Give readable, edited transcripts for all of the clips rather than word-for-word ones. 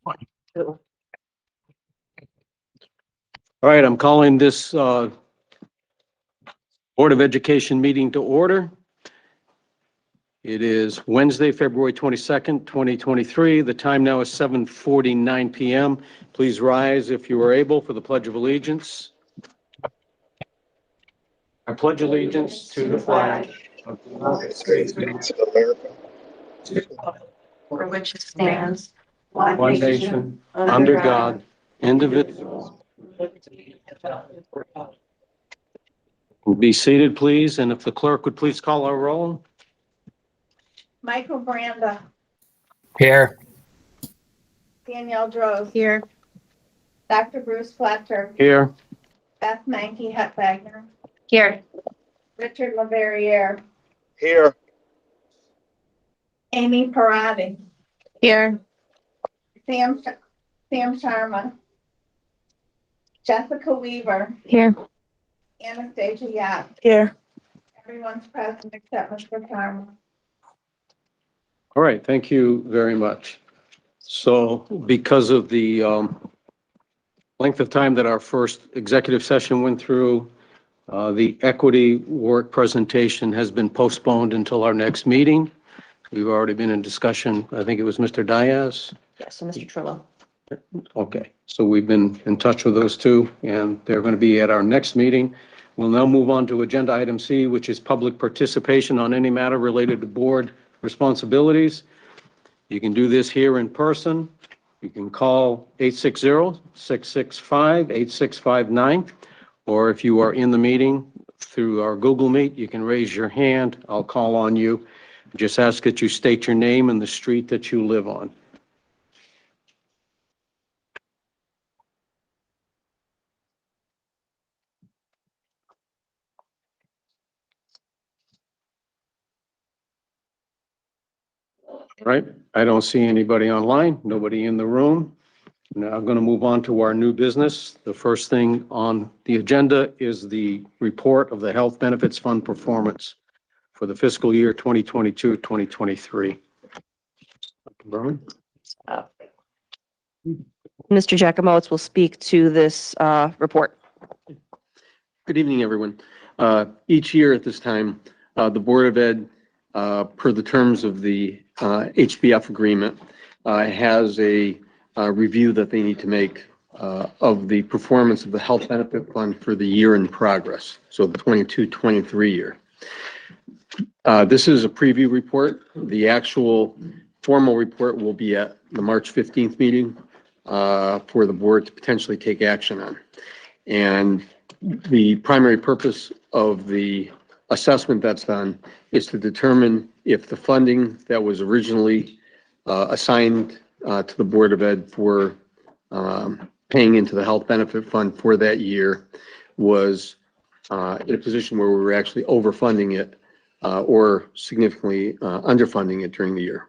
All right, I'm calling this Board of Education meeting to order. It is Wednesday, February 22nd, 2023. The time now is 7:49 p.m. Please rise if you are able for the Pledge of Allegiance. I pledge allegiance to the flag of the United States of America, for which it stands, one nation, under God, indivisible. Be seated, please, and if the clerk would please call our roll. Michael Branda, Here. Danielle Droz, Here. Dr. Bruce Fletcher, Here. Beth Mankey Hepwagner, Here. Richard LaVerriere, Here. Amy Parati, Here. Sam Sharma, Jessica Weaver, Here. Anastasia Yap. Here. Everyone's present except Mr. Sharma. All right, thank you very much. So because of the length of time that our first executive session went through, the equity work presentation has been postponed until our next meeting. We've already been in discussion. I think it was Mr. Diaz. Yes, so Mr. Trillo. Okay, so we've been in touch with those two, and they're going to be at our next meeting. We'll now move on to agenda item C, which is public participation on any matter related to board responsibilities. You can do this here in person. You can call 860-665-8659, or if you are in the meeting through our Google Meet, you can raise your hand. I'll call on you. Just ask that you state your name and the street that you live on. Right, I don't see anybody online, nobody in the room. Now I'm going to move on to our new business. The first thing on the agenda is the report of the Health Benefits Fund performance for the fiscal year 2022-2023. Berman? Mr. Jacomowitz will speak to this report. Good evening, everyone. Each year at this time, the Board of Ed, per the terms of the HBF agreement, has a review that they need to make of the performance of the Health Benefit Fund for the year in progress, so the 22-23 year. This is a preview report. The actual formal report will be at the March 15th meeting for the board to potentially take action on. And the primary purpose of the assessment that's done is to determine if the funding that was originally assigned to the Board of Ed for paying into the Health Benefit Fund for that year was in a position where we were actually overfunding it or significantly underfunding it during the year.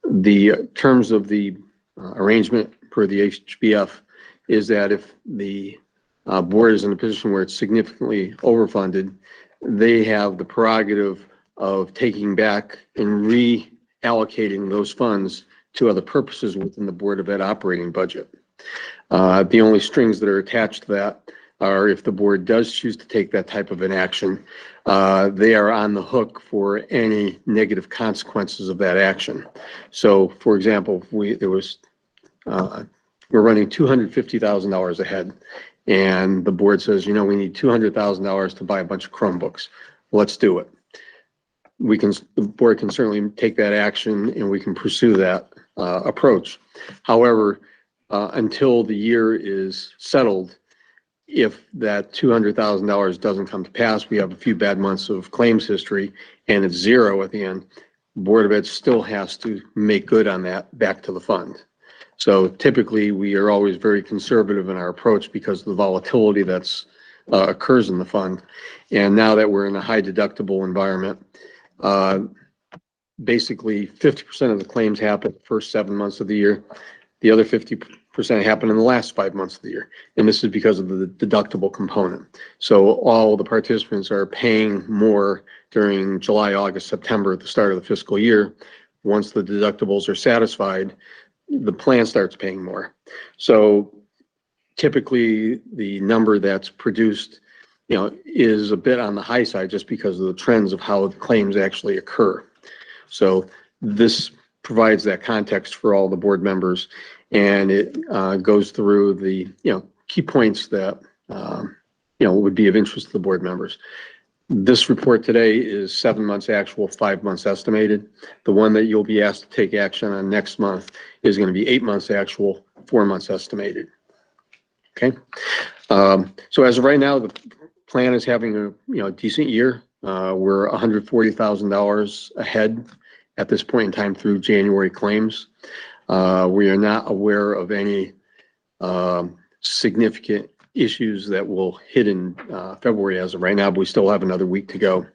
The terms of the arrangement per the HBF is that if the board is in a position where it's significantly overfunded, they have the prerogative of taking back and reallocating those funds to other purposes within the Board of Ed operating budget. The only strings that are attached to that are if the board does choose to take that type of an action, they are on the hook for any negative consequences of that action. So, for example, we're running $250,000 ahead, and the board says, you know, we need $200,000 to buy a bunch of Chromebooks. Let's do it. The board can certainly take that action, and we can pursue that approach. However, until the year is settled, if that $200,000 doesn't come to pass, we have a few bad months of claims history, and it's zero at the end. The Board of Ed still has to make good on that back to the fund. So typically, we are always very conservative in our approach because of the volatility that's occurs in the fund. And now that we're in a high deductible environment, basically 50% of the claims happen the first 7 months of the year. The other 50% happen in the last 5 months of the year. And this is because of the deductible component. So all the participants are paying more during July, August, September at the start of the fiscal year. Once the deductibles are satisfied, the plan starts paying more. So typically the number that's produced, is a bit on the high side just because of the trends of how the claims actually occur. So this provides that context for all the board members, and it goes through the, key points that, would be of interest to the board members. This report today is 7 months actual, 5 months estimated. The one that you'll be asked to take action on next month is going to be 8 months actual, 4 months estimated. Okay. So as of right now, the plan is having a, decent year. We're $140,000 ahead at this point in time through January claims. We are not aware of any significant issues that will hit in February as of right now, but we still have another week to go.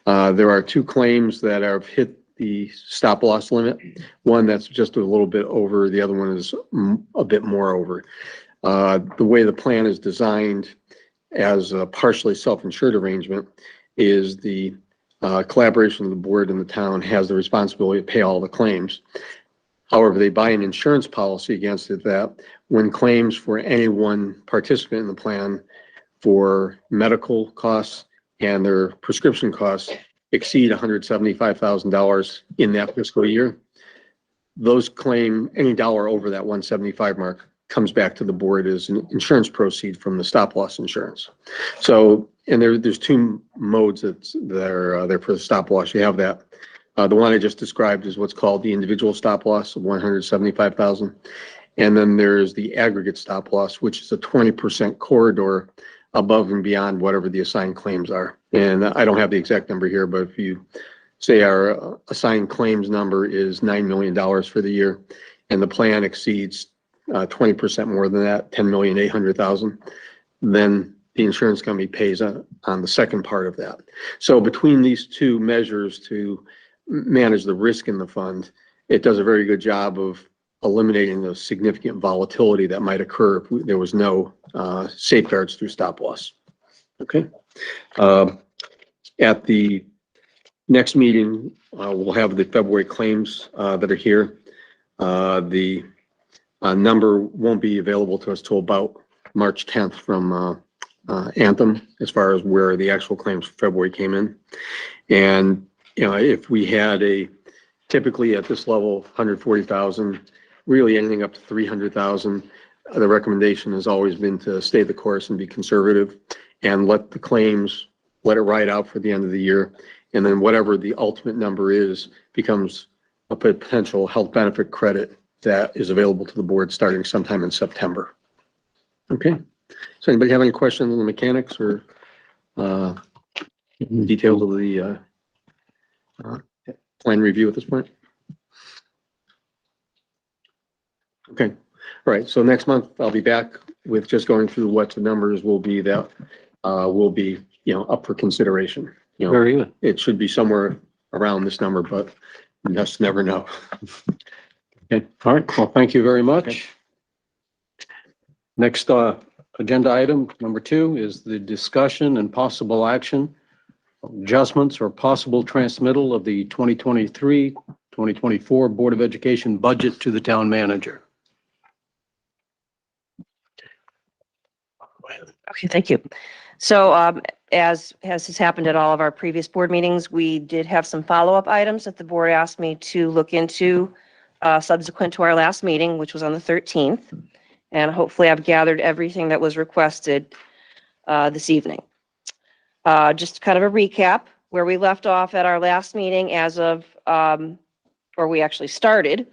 There are 2 claims that have hit the stop loss limit. One that's just a little bit over, the other one is a bit more over. The way the plan is designed as a partially self-insured arrangement is the collaboration of the board and the town has the responsibility to pay all the claims. However, they buy an insurance policy against it that when claims for any one participant in the plan for medical costs and their prescription costs exceed $175,000 in that fiscal year, those claim, any dollar over that 175 mark comes back to the board as an insurance proceed from the stop loss insurance. So, and there's 2 modes that are there for the stop loss. You have that. The one I just described is what's called the individual stop loss of 175,000. And then there's the aggregate stop loss, which is a 20% corridor above and beyond whatever the assigned claims are. And I don't have the exact number here, but if you say our assigned claims number is $9 million for the year and the plan exceeds 20% more than that, 10,800,000, then the insurance company pays on the second part of that. So between these 2 measures to manage the risk in the fund, it does a very good job of eliminating the significant volatility that might occur if there was no safeguards through stop loss. Okay. At the next meeting, we'll have the February claims that are here. The number won't be available to us till about March 10th from Anthem as far as where the actual claims for February came in. And, if we had typically at this level, 140,000, really anything up to 300,000, the recommendation has always been to stay the course and be conservative and let it ride out for the end of the year. And then whatever the ultimate number is becomes a potential health benefit credit that is available to the board starting sometime in September. Okay. So anybody have any questions on the mechanics or details of the plan review at this point? Okay. All right. So next month I'll be back with just going through what the numbers will be that will be, up for consideration. Very good. It should be somewhere around this number, but you just never know. Okay. All right. Well, thank you very much. Okay. Next agenda item, number 2, is the discussion and possible action, adjustments or possible transmittal of the 2023-2024 Board of Education budget to the town manager. Okay, thank you. So as has happened at all of our previous board meetings, we did have some follow-up items that the board asked me to look into subsequent to our last meeting, which was on the 13th. And hopefully I've gathered everything that was requested this evening. Just kind of a recap where we left off at our last meeting as of, or we actually started.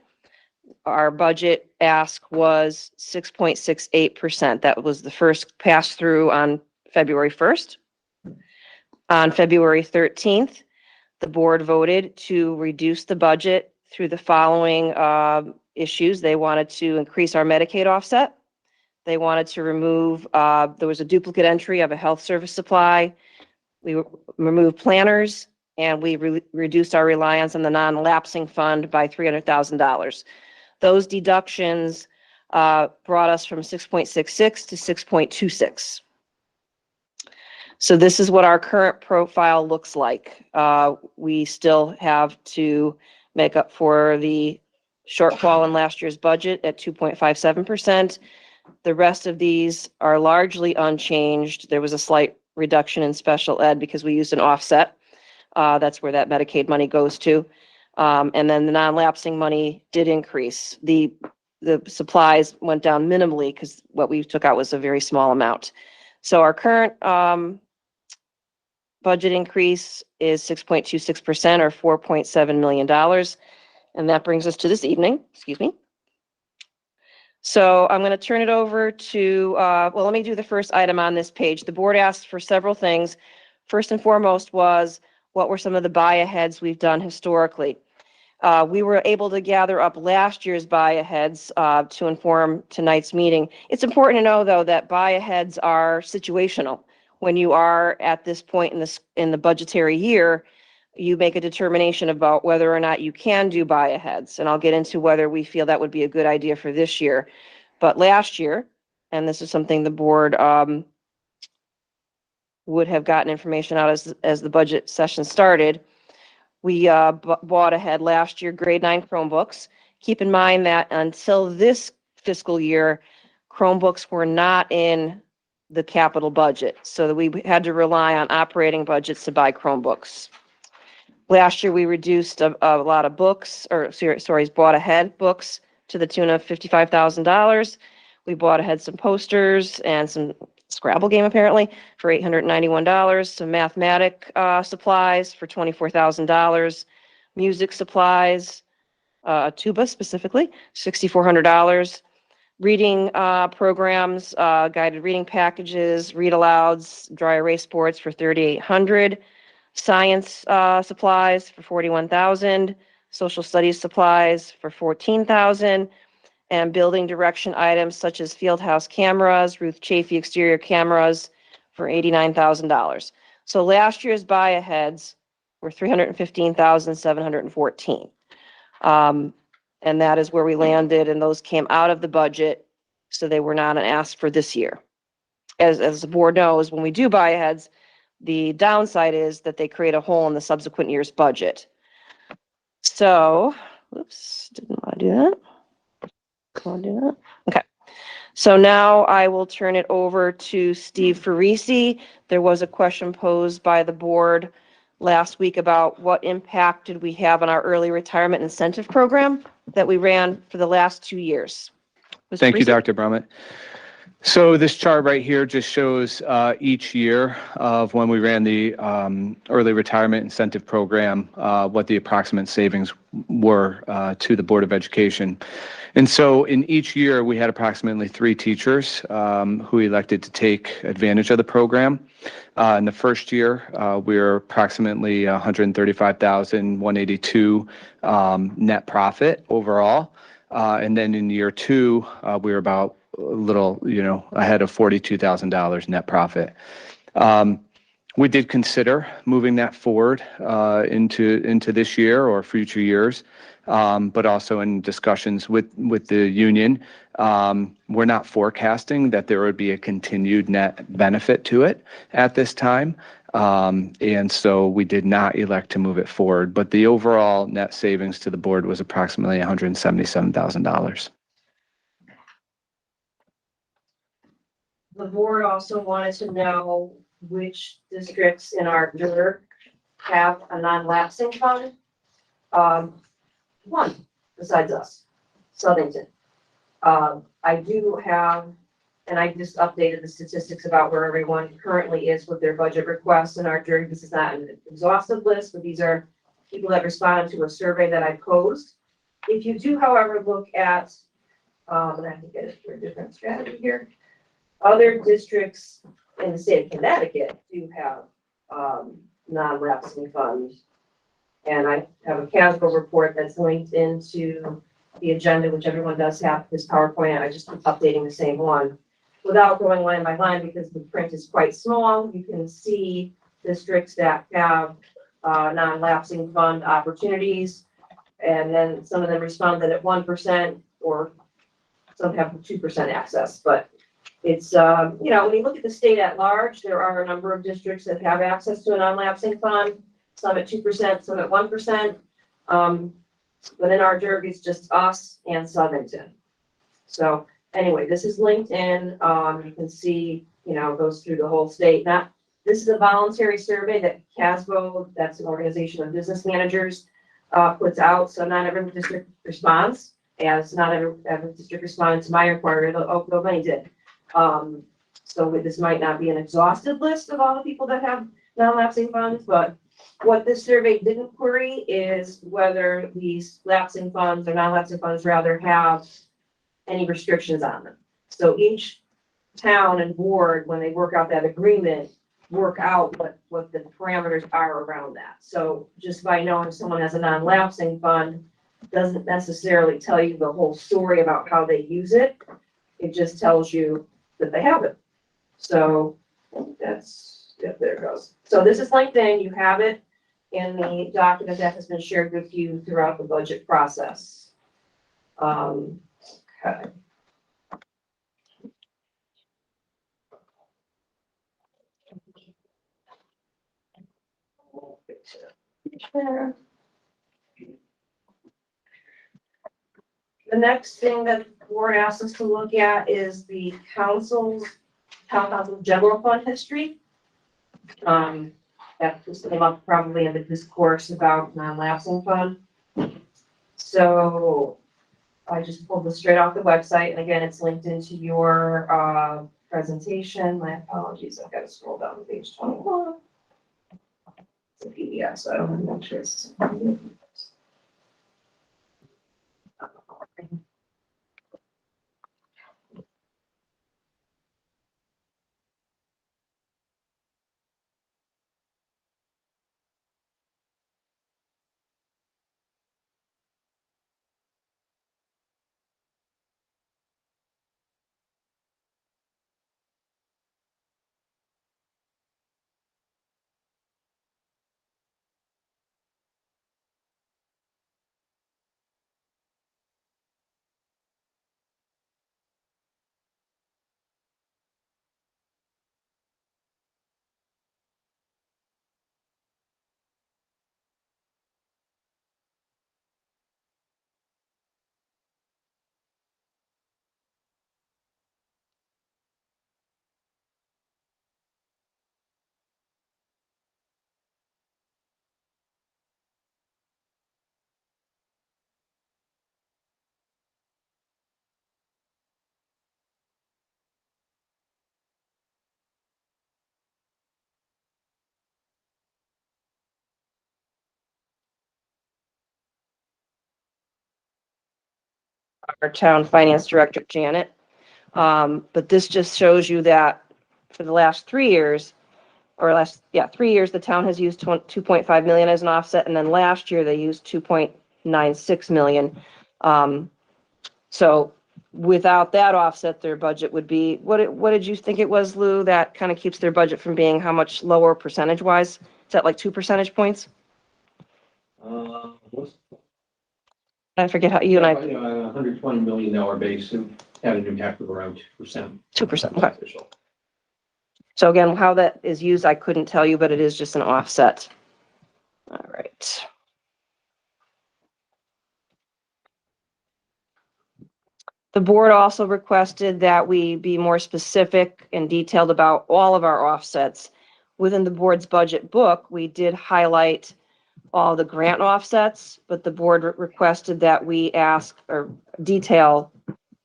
Our budget ask was 6.68%. That was the first pass through on February 1st. On February 13th, the board voted to reduce the budget through the following issues. They wanted to increase our Medicaid offset. They wanted to remove, there was a duplicate entry of a health service supply. We removed planners and we reduced our reliance on the non-lapsing fund by $300,000. Those deductions brought us from 6.66 to 6.26. So this is what our current profile looks like. We still have to make up for the shortfall in last year's budget at 2.57%. The rest of these are largely unchanged. There was a slight reduction in special ed because we used an offset. That's where that Medicaid money goes to. And then the non-lapsing money did increase. The supplies went down minimally because what we took out was a very small amount. So our current budget increase is 6.26% or $4.7 million. And that brings us to this evening, excuse me. So I'm going to turn it over to, well, let me do the first item on this page. The board asked for several things. First and foremost was, what were some of the buy-aheads we've done historically? We were able to gather up last year's buy-aheads to inform tonight's meeting. It's important to know, though, that buy-aheads are situational. When you are at this point in the budgetary year, you make a determination about whether or not you can do buy-aheads. And I'll get into whether we feel that would be a good idea for this year. But last year, and this is something the board would have gotten information out as the budget session started, we bought ahead last year grade 9 Chromebooks. Keep in mind that until this fiscal year, Chromebooks were not in the capital budget. So that we had to rely on operating budgets to buy Chromebooks. Last year, we reduced a lot of books, bought ahead books to the tune of $55,000. We bought ahead some posters and some Scrabble game, apparently, for $891, some mathematic supplies for $24,000, music supplies, tuba specifically, $6,400, reading programs, guided reading packages, read alouds, dry erase boards for $3,800, science supplies for $41,000, social studies supplies for $14,000, and building direction items such as Fieldhouse cameras, Ruth Chafee exterior cameras for $89,000. So last year's buy-aheads were $315,714. And that is where we landed, and those came out of the budget, so they were not an ask for this year. As the board knows, when we do buy-aheads, the downside is that they create a hole in the subsequent year's budget. So, oops, didn't want to do that. Want to do that? Okay. So now I will turn it over to Steve Farisi. There was a question posed by the board last week about what impact did we have on our early retirement incentive program that we ran for the last 2 years. Mr. Thank you, Farisi? Dr. Brummett. So this chart right here just shows each year of when we ran the early retirement incentive program, what the approximate savings were to the Board of Education. And so in each year, we had approximately 3 teachers who elected to take advantage of the program. In the first year, we were approximately $135,182 net profit overall. And then in year 2, we were about a little, ahead of $42,000 net profit. We did consider moving that forward into this year or future years, but also in discussions with the union, we're not forecasting that there would be a continued net benefit to it at this time. And so we did not elect to move it forward, but the overall net savings to the board was approximately $177,000. The board also wanted to know which districts in our DIRG have a non-lapsing fund. One, besides us, Southington. I do have, and I just updated the statistics about where everyone currently is with their budget requests in our DIRG. This is not an exhaustive list, but these are people that responded to a survey that I posed. If you do, however, look at, and I have to get it for a different strategy here. Other districts in the state of Connecticut do have non-lapsing funds. And I have a casual report that's linked into the agenda, which everyone does have this PowerPoint. I just keep updating the same one. Without going line by line, because the print is quite small, you can see districts that have non-lapsing fund opportunities. And then some of them responded at 1% or some have 2% access, but it's, when you look at the state at large, there are a number of districts that have access to a non-lapsing fund, some at 2%, some at 1%. But in our jury, it's just us and Southington. So anyway, this is LinkedIn. You can see, you know, it goes through the whole state. This is a voluntary survey that CASBO, that's an organization of business managers, puts out. So not every district responds, as not every district responded to my inquiry, though nobody did. So this might not be an exhaustive list of all the people that have non-lapsing funds, but what this survey didn't query is whether these lapsing funds or non-lapsing funds rather have any restrictions on them. So each town and board, when they work out that agreement, work out what the parameters are around that. So just by knowing someone has a non-lapsing fund doesn't necessarily tell you the whole story about how they use it. It just tells you that they have it. So that's, yeah, there it goes. So this is LinkedIn. You have it in the document that has been shared with you throughout the budget process. Okay. The next thing that the board asked us to look at is the town council general fund history. That just came up probably in the discourse about non-lapsing fund. So I just pulled this straight off the website, and again, it's linked into your presentation. My apologies, I've got to scroll down to page 21. It's a PDF, so I don't have no choice. Our town finance director, Janet. But this just shows you that for the last 3 years, or 3 years, the town has used 2.5 million as an offset, and then last year they used 2.96 million. So without that offset, their budget would be, what did you think it was, Lou? That kind of keeps their budget from being how much lower percentage wise? Is that like 2 percentage points? I forget how you and I, $120 million base and had an impact of around 2%. 2%, okay. So again, how that is used, I couldn't tell you, but it is just an offset. All right. The board also requested that we be more specific and detailed about all of our offsets. Within the board's budget book, we did highlight all the grant offsets, but the board requested that we ask or detail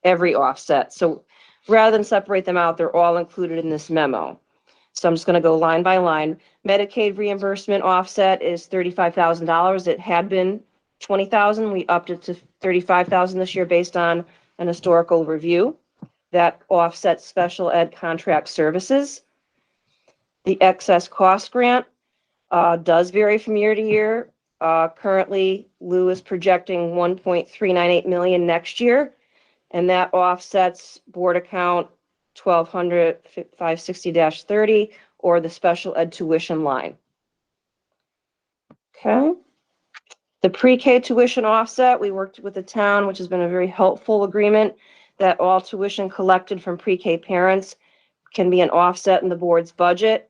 every offset. So rather than separate them out, they're all included in this memo. So I'm just going to go line by line. Medicaid reimbursement offset is $35,000. It had been $20,000. We upped it to $35,000 this year based on an historical review. That offsets special ed contract services. The excess cost grant does vary from year to year. Currently, Lou is projecting 1.398 million next year, and that offsets board account 1200-560-30 or the special ed tuition line. Okay. The pre-K tuition offset, we worked with the town, which has been a very helpful agreement, that all tuition collected from pre-K parents can be an offset in the board's budget.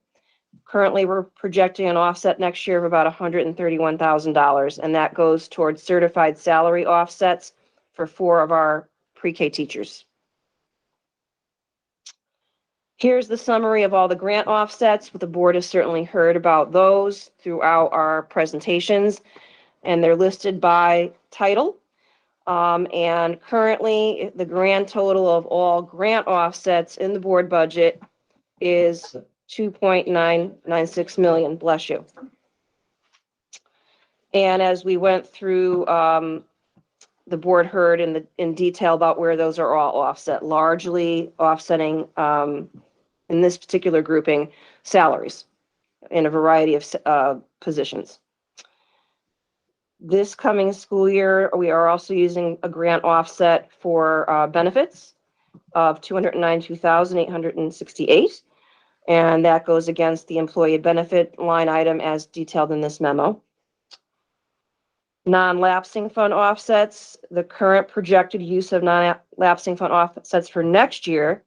Currently, we're projecting an offset next year of about $131,000, and that goes towards certified salary offsets for 4 of our pre-K teachers. Here's the summary of all the grant offsets. The board has certainly heard about those throughout our presentations, and they're listed by title. And currently, the grand total of all grant offsets in the board budget is 2.996 million. Bless you. And as we went through, the board heard in detail about where those are all offset, largely offsetting, in this particular grouping, salaries in a variety of positions. This coming school year, we are also using a grant offset for benefits of $292,868, and that goes against the employee benefit line item as detailed in this memo. Non-lapsing fund offsets, the current projected use of non-lapsing fund offsets for next year,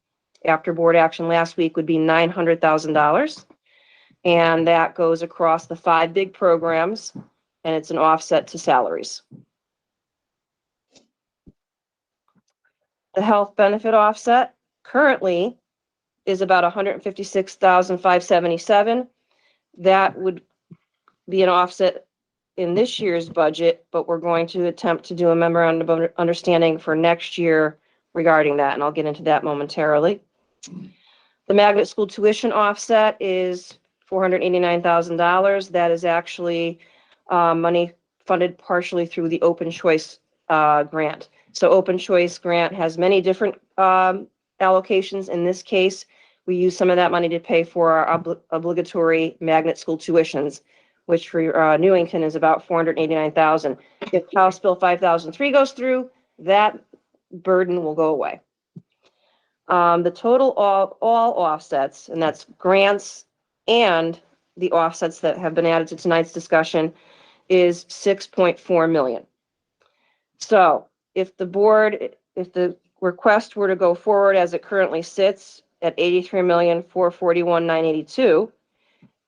after board action last week, would be $900,000. And that goes across the 5 big programs, and it's an offset to salaries. The health benefit offset currently is about $156,577. That would be an offset in this year's budget, but we're going to attempt to do a memorandum of understanding for next year regarding that, and I'll get into that momentarily. The magnet school tuition offset is $489,000. That is actually money funded partially through the Open Choice grant. So Open Choice grant has many different allocations. In this case, we use some of that money to pay for our obligatory magnet school tuitions, which for Newington is about $489,000. If House Bill 5003 goes through, that burden will go away. The total of all offsets, and that's grants and the offsets that have been added to tonight's discussion, is 6.4 million. So if the request were to go forward as it currently sits at 83,441,982,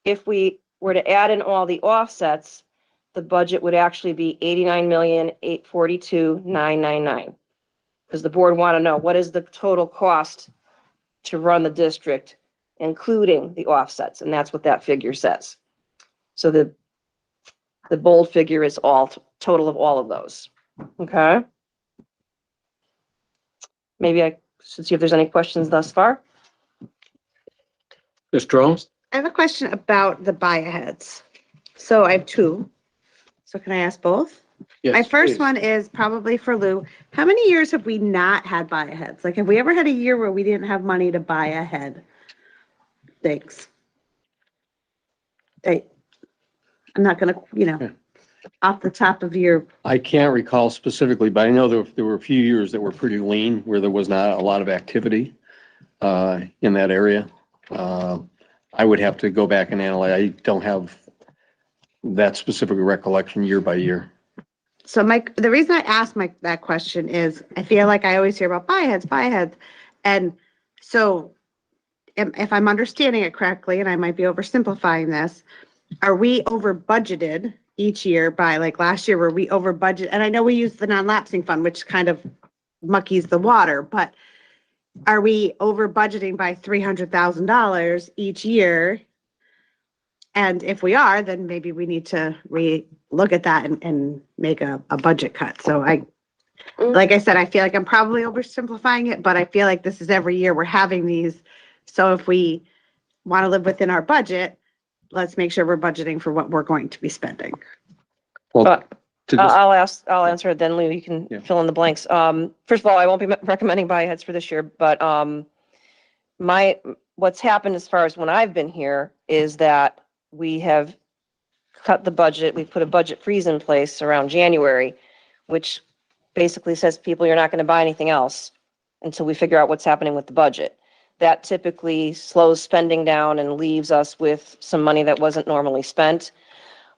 if we were to add in all the offsets, the budget would actually be 89,842,999. Because the board want to know what is the total cost to run the district, including the offsets, and that's what that figure says. So the bold figure is all total of all of those. Okay. Maybe I should see if there's any questions thus far. Ms. Drones? I have a question about the buy-aheads. So I have 2. So can I ask both? Yes, My first please. one is probably for Lou. How many years have we not had buy-aheads? Like, have we ever had a year where we didn't have money to buy ahead? Thanks. I'm not gonna, off the top of your, I can't recall specifically, but I know there were a few years that were pretty lean where there was not a lot of activity in that area. I would have to go back and analyze. I don't have that specific recollection year by year. so the reason I asked that question is I feel like I always hear about buy-aheads. And so if I'm understanding it correctly, and I might be oversimplifying this, are we over budgeted each year by, like last year, were we over budget? And I know we use the non-lapsing fund, which kind of muckies the water, but are we over budgeting by $300,000 each year? And if we are, then maybe we need to look at that and make a budget cut. So like I said, I feel like I'm probably oversimplifying it, but I feel like this is every year we're having these. So if we want to live within our budget, let's make sure we're budgeting for what we're going to be spending. Well, But to just- I'll answer it then, Lou, you can Yeah. fill in the blanks. First of all, I won't be recommending buy-aheads for this year, but what's happened as far as when I've been here is that we have cut the budget. We put a budget freeze in place around January, which basically says to people, you're not going to buy anything else until we figure out what's happening with the budget. That typically slows spending down and leaves us with some money that wasn't normally spent.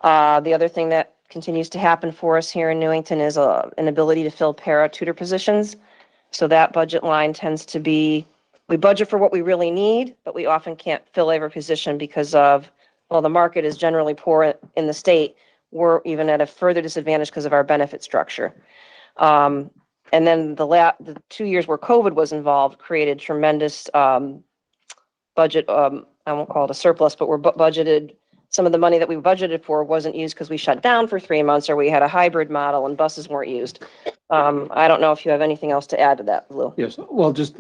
The other thing that continues to happen for us here in Newington is an ability to fill para tutor positions. So that budget line tends to be we budget for what we really need, but we often can't fill every position because of, well, the market is generally poor in the state. We're even at a further disadvantage because of our benefit structure. And then the 2 years where COVID was involved created tremendous budget, I won't call it a surplus, but we're budgeted, some of the money that we budgeted for wasn't used because we shut down for 3 months or we had a hybrid model and buses weren't used. I don't know if you have anything else to add to that, Lou. Yes, well, just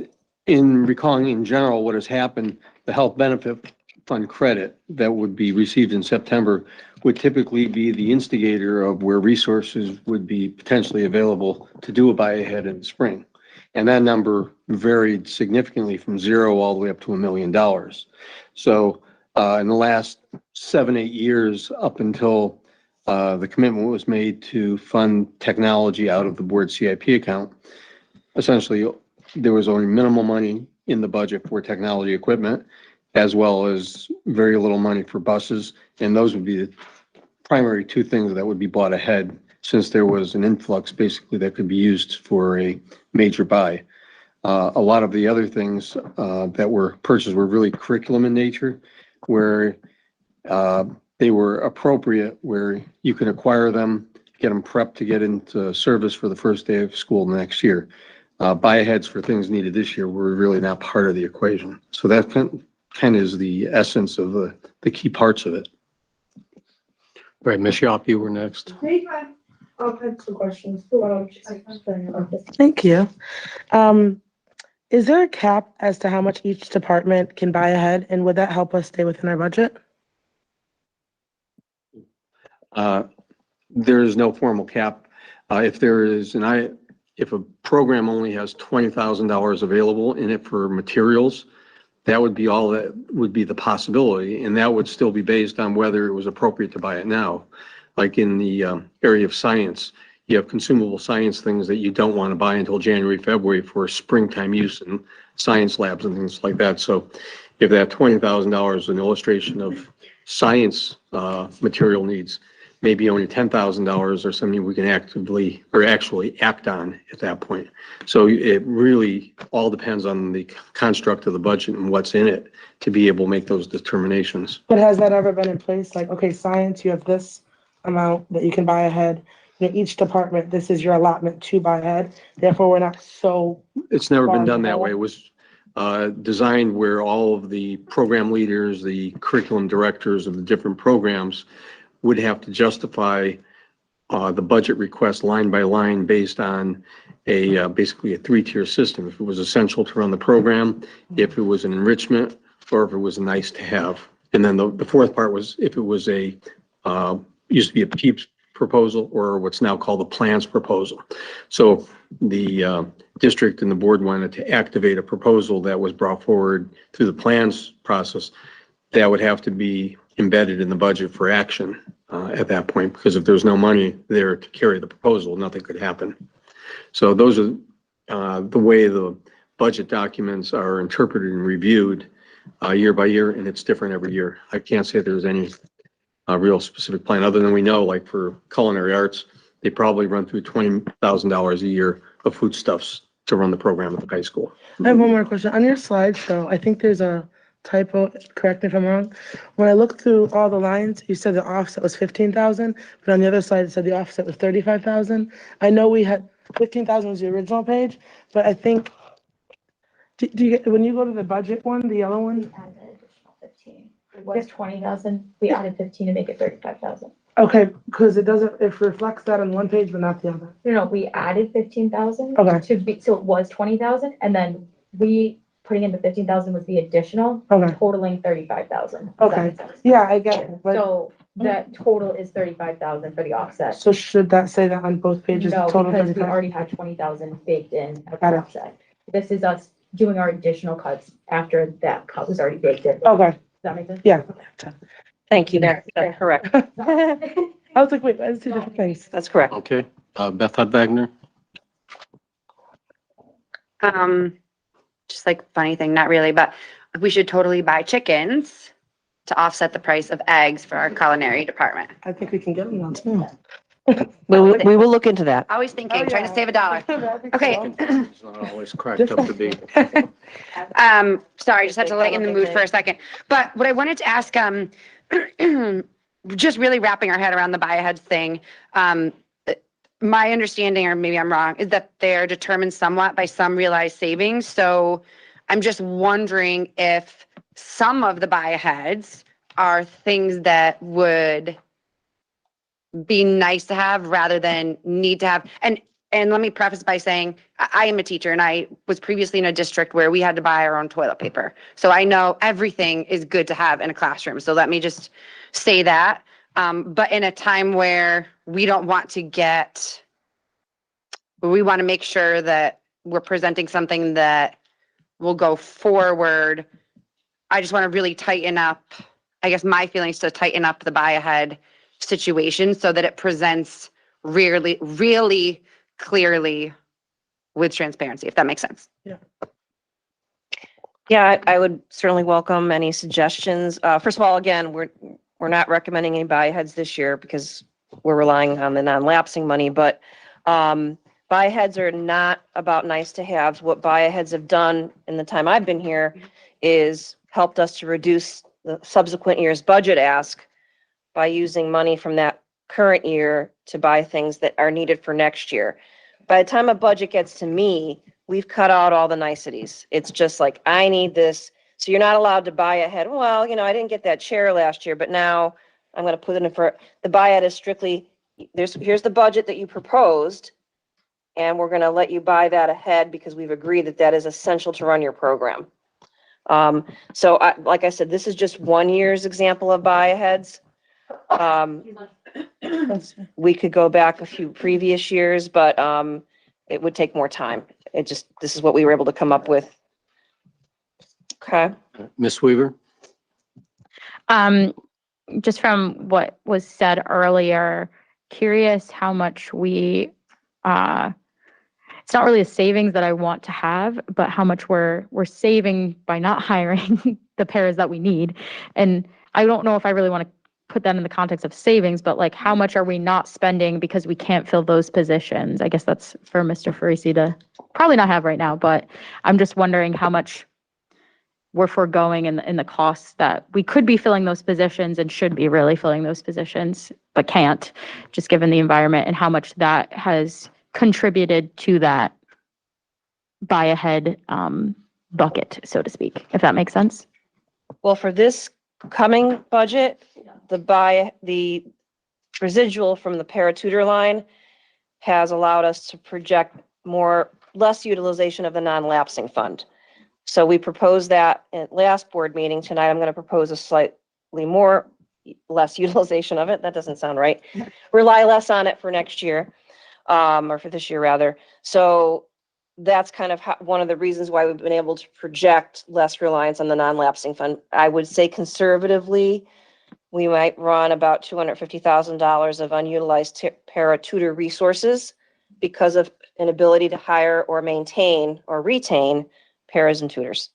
in recalling in general what has happened, the health benefit fund credit that would be received in September would typically be the instigator of where resources would be potentially available to do a buy ahead in the spring. And that number varied significantly from 0 all the way up to $1 million. So in the last 7-8 years, up until the commitment was made to fund technology out of the board CIP account, essentially there was only minimal money in the budget for technology equipment, as well as very little money for buses. And those would be the primary 2 things that would be bought ahead, since there was an influx basically that could be used for a major buy. A lot of the other things that were purchased were really curriculum in nature, where they were appropriate, where you can acquire them, get them prepped to get into service for the first day of school next year. Buy aheads for things needed this year were really not part of the equation. So that kind of is the essence of the key parts of it. Right, Ms. Yop, you were next. I've had some questions. Thank you. Is there a cap as to how much each department can buy ahead, and would that help us stay within our budget? There is no formal cap. If there is, if a program only has $20,000 available in it for materials, that would be all that would be the possibility, and that would still be based on whether it was appropriate to buy it now. Like in the area of science, you have consumable science things that you don't want to buy until January, February for springtime use in science labs and things like that. So if that $20,000 is an illustration of science material needs, maybe only $10,000 or something we can actively or actually act on at that point. So it really all depends on the construct of the budget and what's in it to be able to make those determinations. But has that ever been in place? Like, okay, science, you have this amount that you can buy ahead. You know, each department, this is your allotment to buy ahead. Therefore, we're not so. It's never been done that way. It was designed where all of the program leaders, the curriculum directors of the different programs would have to justify the budget request line by line based on a basically a 3-tier system. If it was essential to run the program, if it was an enrichment, or if it was nice to have. And then the fourth part was if it was a used to be a PEEPS proposal or what's now called a plans proposal. So the district and the board wanted to activate a proposal that was brought forward through the plans process that would have to be embedded in the budget for action at that point, because if there's no money there to carry the proposal, nothing could happen. So those are the way the budget documents are interpreted and reviewed year by year, and it's different every year. I can't say there's any real specific plan, other than we know, like for culinary arts, they probably run through $20,000 a year of foodstuffs to run the program at the high school. I have one more question. On your slideshow, I think there's a typo, correct me if I'm wrong. When I looked through all the lines, you said the offset was 15,000, but on the other side, it said the offset was 35,000. I know we had 15,000 was the original page, but I think, do you get, when you go to the budget one, the yellow one? Added an additional 15. It was 20,000. We added 15 to make it 35,000. Okay, because it doesn't, it reflects that on one page, but not the other. No, we added 15,000 Okay. to be, so it was 20,000, and then we putting in the 15,000 was the additional, Okay, totaling 35,000. Okay. yeah, I get it, but, So that total is 35,000 for the offset. so should that say that on both pages, No, total because we 35? already had 20,000 baked in at Got the it. offset. This is us doing our additional cuts after that cut was already baked in. Does Okay, that make sense? yeah. Thank you, that's correct. I was like, wait, that's two different things. That's correct. Okay, Beth Wagner. Just like funny thing, not really, but we should totally buy chickens to offset the price of eggs for our culinary department. I think we can get them now too. We will look into that. Always thinking, Oh, trying to yeah. save $1. That'd be Okay. cool. It's not always cracked up to be. Sorry, just had to lighten the mood for a second. But what I wanted to ask, just really wrapping our head around the buy-ahead thing. My understanding, or maybe I'm wrong, is that they're determined somewhat by some realized savings. So I'm just wondering if some of the buy-aheads are things that would be nice to have rather than need to have. And let me preface by saying, I am a teacher and I was previously in a district where we had to buy our own toilet paper. So I know everything is good to have in a classroom. So let me just say that. But in a time where we don't want to we want to make sure that we're presenting something that will go forward. I just want to really tighten up, I guess my feelings to tighten up the buy ahead situation so that it presents really clearly with transparency, if that makes sense. Yeah, I would certainly welcome any suggestions. First of all, again, we're not recommending any buy-aheads this year because we're relying on the non-lapsing money, but buy-aheads are not about nice to haves. What buy-aheads have done in the time I've been here is helped us to reduce the subsequent year's budget ask by using money from that current year to buy things that are needed for next year. By the time a budget gets to me, we've cut out all the niceties. It's just like, I need this. So you're not allowed to buy ahead. Well, I didn't get that chair last year, but now I'm going to put it in for the buy ahead is strictly, here's the budget that you proposed, and we're going to let you buy that ahead because we've agreed that that is essential to run your program. So like I said, this is just one year's example of buy aheads. We could go back a few previous years, but it would take more time. This is what we were able to come up with. Okay. Ms. Weaver? Just from what was said earlier, curious how much it's not really a savings that I want to have, but how much we're saving by not hiring the pairs that we need. And I don't know if I really want to put that in the context of savings, but like how much are we not spending because we can't fill those positions? I guess that's for Mr. Farisi to probably not have right now, but I'm just wondering how much we're foregoing in the costs that we could be filling those positions and should be really filling those positions, but can't, just given the environment, and how much that has contributed to that buy ahead bucket, so to speak, if that makes sense. Well, for this coming budget, the residual from the para-tutor line has allowed us to project less utilization of the non-lapsing fund. So we proposed that at last board meeting. Tonight, I'm going to propose a slightly less utilization of it. That doesn't sound right. Rely less on it for next year, or for this year rather. So that's kind of one of the reasons why we've been able to project less reliance on the non-lapsing fund. I would say conservatively, we might run about $250,000 of unutilized para-tutor resources because of inability to hire or maintain or retain paras and tutors.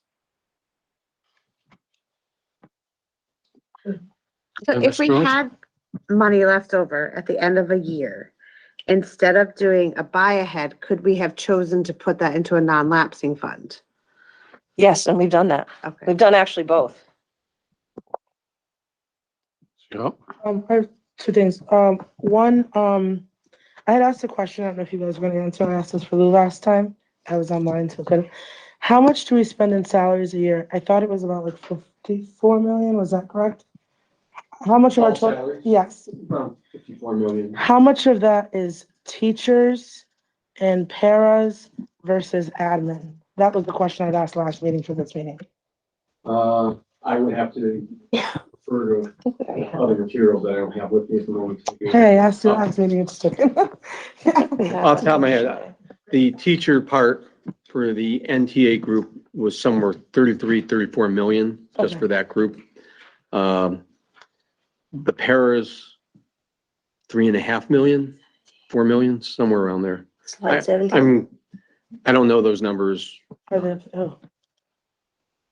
So And if Ms. we Rose? had money left over at the end of a year, instead of doing a buy ahead, could we have chosen to put that into a non-lapsing fund? Yes, and we've done that. Okay. We've done actually both. Yep. I have two things. One, I had asked a question. I don't know if you guys were going to answer. I asked this for Lou last time. I was online, so couldn't. How much do we spend in salaries a year? I thought it was about like 54 million. Was that correct? How much of our total? salaries? Yes. Around 54 million. How much of that is teachers and paras versus admin? That was the question I'd asked last meeting for this meeting. I would have to refer to other materials that I don't have with me at the moment. Hey, I asked you last meeting. It's taken. Off the top of my head, the teacher part for the NTA group was somewhere 34 million, just Okay. for that group. The paras, 3.5 million, 4 million, somewhere around there. Slide 17. I don't know those numbers.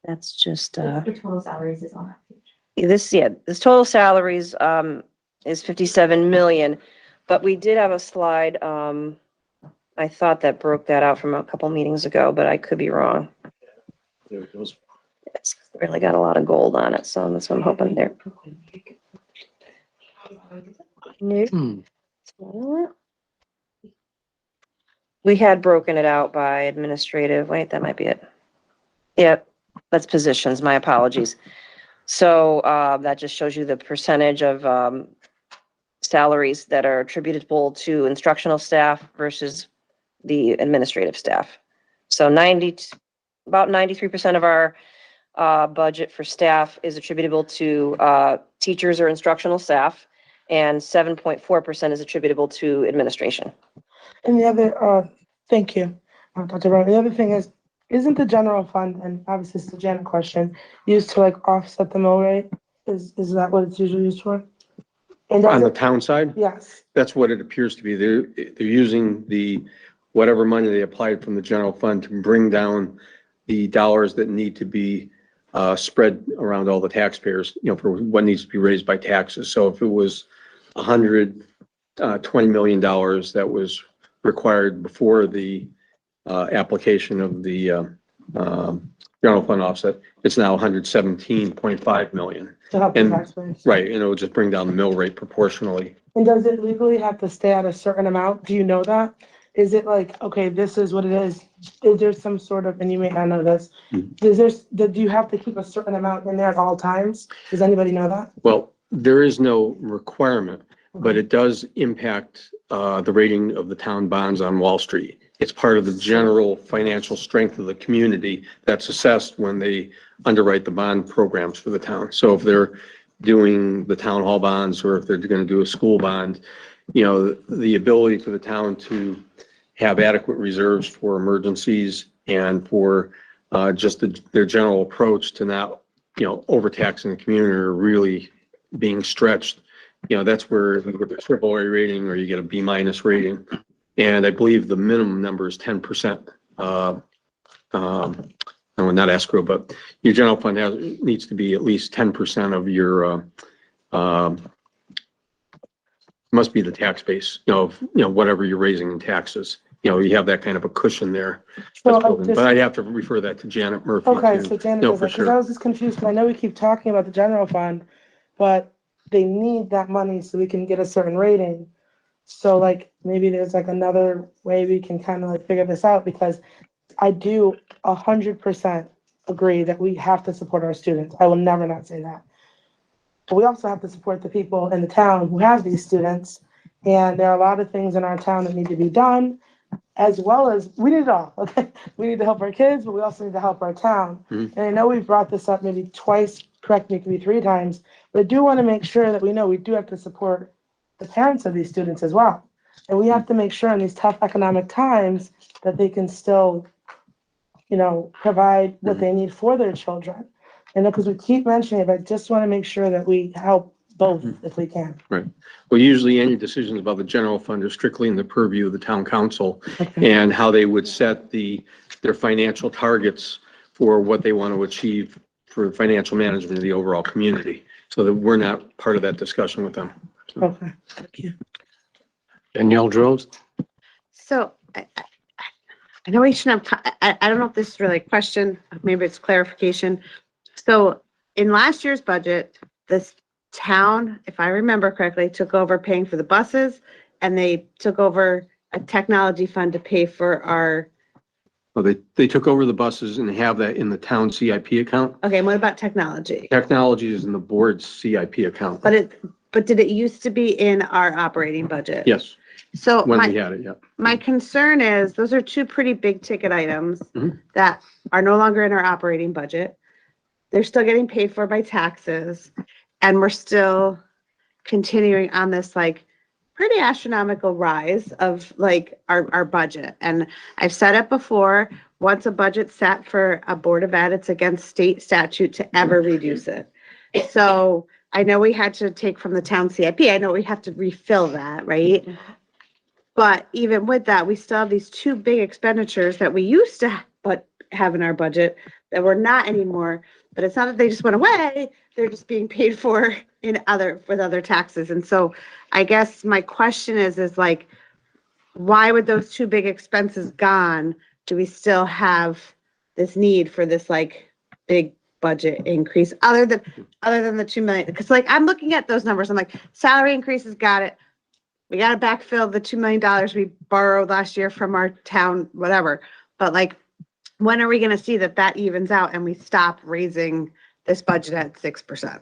That's just, The total salaries is on that page. this total salaries, is 57 million, but we did have a slide, I thought that broke that out from a couple meetings ago, but I could be wrong. It's really got a lot of gold on it, so that's what I'm hoping there. New. We had broken it out by administrative. Wait, that might be it. Yep, that's positions. My apologies. So that just shows you the percentage of salaries that are attributable to instructional staff versus the administrative staff. So about 93% of our budget for staff is attributable to teachers or instructional staff, and 7.4% is attributable to administration. And the other, thank you, Dr. Brown. The other thing is, isn't the general fund, and obviously it's the Janet question, used to like offset the mill rate? Is that what it's usually used for? And does On the it- town side, Yes, that's what it appears to be. They're using whatever money they applied from the general fund to bring down the dollars that need to be spread around all the taxpayers, for what needs to be raised by taxes. So if it was $120 million that was required before the application of the general fund offset, it's now 117.5 million. to help the And- taxpayers. Right, and it'll just bring down the mill rate proportionally. And does it legally have to stay at a certain amount? Do you know that? Is it like, okay, this is what it is? Is there some sort of, and you may not know this, do you have to keep a certain amount in there at all times? Does anybody know that? Well, there is no requirement, but it does impact the rating of the town bonds on Wall Street. It's part of the general financial strength of the community that's assessed when they underwrite the bond programs for the town. So if they're doing the town hall bonds, or if they're going to do a school bond, the ability for the town to have adequate reserves for emergencies and for just their general approach to not, overtaxing the community or really being stretched. That's where you get a AAA rating or you get a B- rating. And I believe the minimum number is 10%. No, not escrow, but your general fund needs to be at least 10% of your, must be the tax base, whatever you're raising in taxes. You have that kind of a cushion there. So But I have to refer that to Janet Murphy. okay, too. so Janet No, does for it, because sure. I was just confused, because I know we keep talking about the general fund, but they need that money so we can get a certain rating. So like, maybe there's like another way we can kind of like figure this out, because I do 100% agree that we have to support our students. I will never not say that. But we also have to support the people in the town who have these students. And there are a lot of things in our town that need to be done, as well as, we need it all, okay? We need to help our kids, but we also need to help our town. Mhm. And I know we've brought this up maybe twice, correct me, it could be 3 times, but I do want to make sure that we know we do have to support the parents of these students as well. And we have to make sure in these tough economic times that they can still, provide what they need for their children. And because we keep mentioning it, but I just want to make sure that we help both if we can. Well, usually any decisions about the general fund are strictly in the purview of the town council Okay. and how they would set their financial targets for what they want to achieve for financial management of the overall community. So that we're not part of that discussion with them. Okay, thank you. Danielle Droz? So I know we shouldn't have, I don't know if this is really a question, maybe it's clarification. So in last year's budget, this town, if I remember correctly, took over paying for the buses, and they took over a technology fund to pay for our, Well, they took over the buses and have that in the town CIP account. okay, and what about technology? Technology is in the board's CIP account. But did it used to be in our operating budget? Yes, So when we my, had it, yeah. my concern is, those are 2 pretty big ticket items Mhm. that are no longer in our operating budget. They're still getting paid for by taxes, and we're still continuing on this like pretty astronomical rise of like our budget. And I've said it before, once a budget's set for a Board of Ed, it's against state statute to ever reduce it. So I know we had to take from the town CIP. I know we have to refill that, right? But even with that, we still have these 2 big expenditures that we used to have in our budget that we're not anymore. But it's not that they just went away, they're just being paid for with other taxes. And so I guess my question is like, why with those 2 big expenses gone, do we still have this need for this like big budget increase other than the 2 million. Because like I'm looking at those numbers, I'm like, salary increases, got it. We got to backfill the $2 million we borrowed last year from our town, whatever. But like, when are we going to see that evens out and we stop raising this budget at 6%?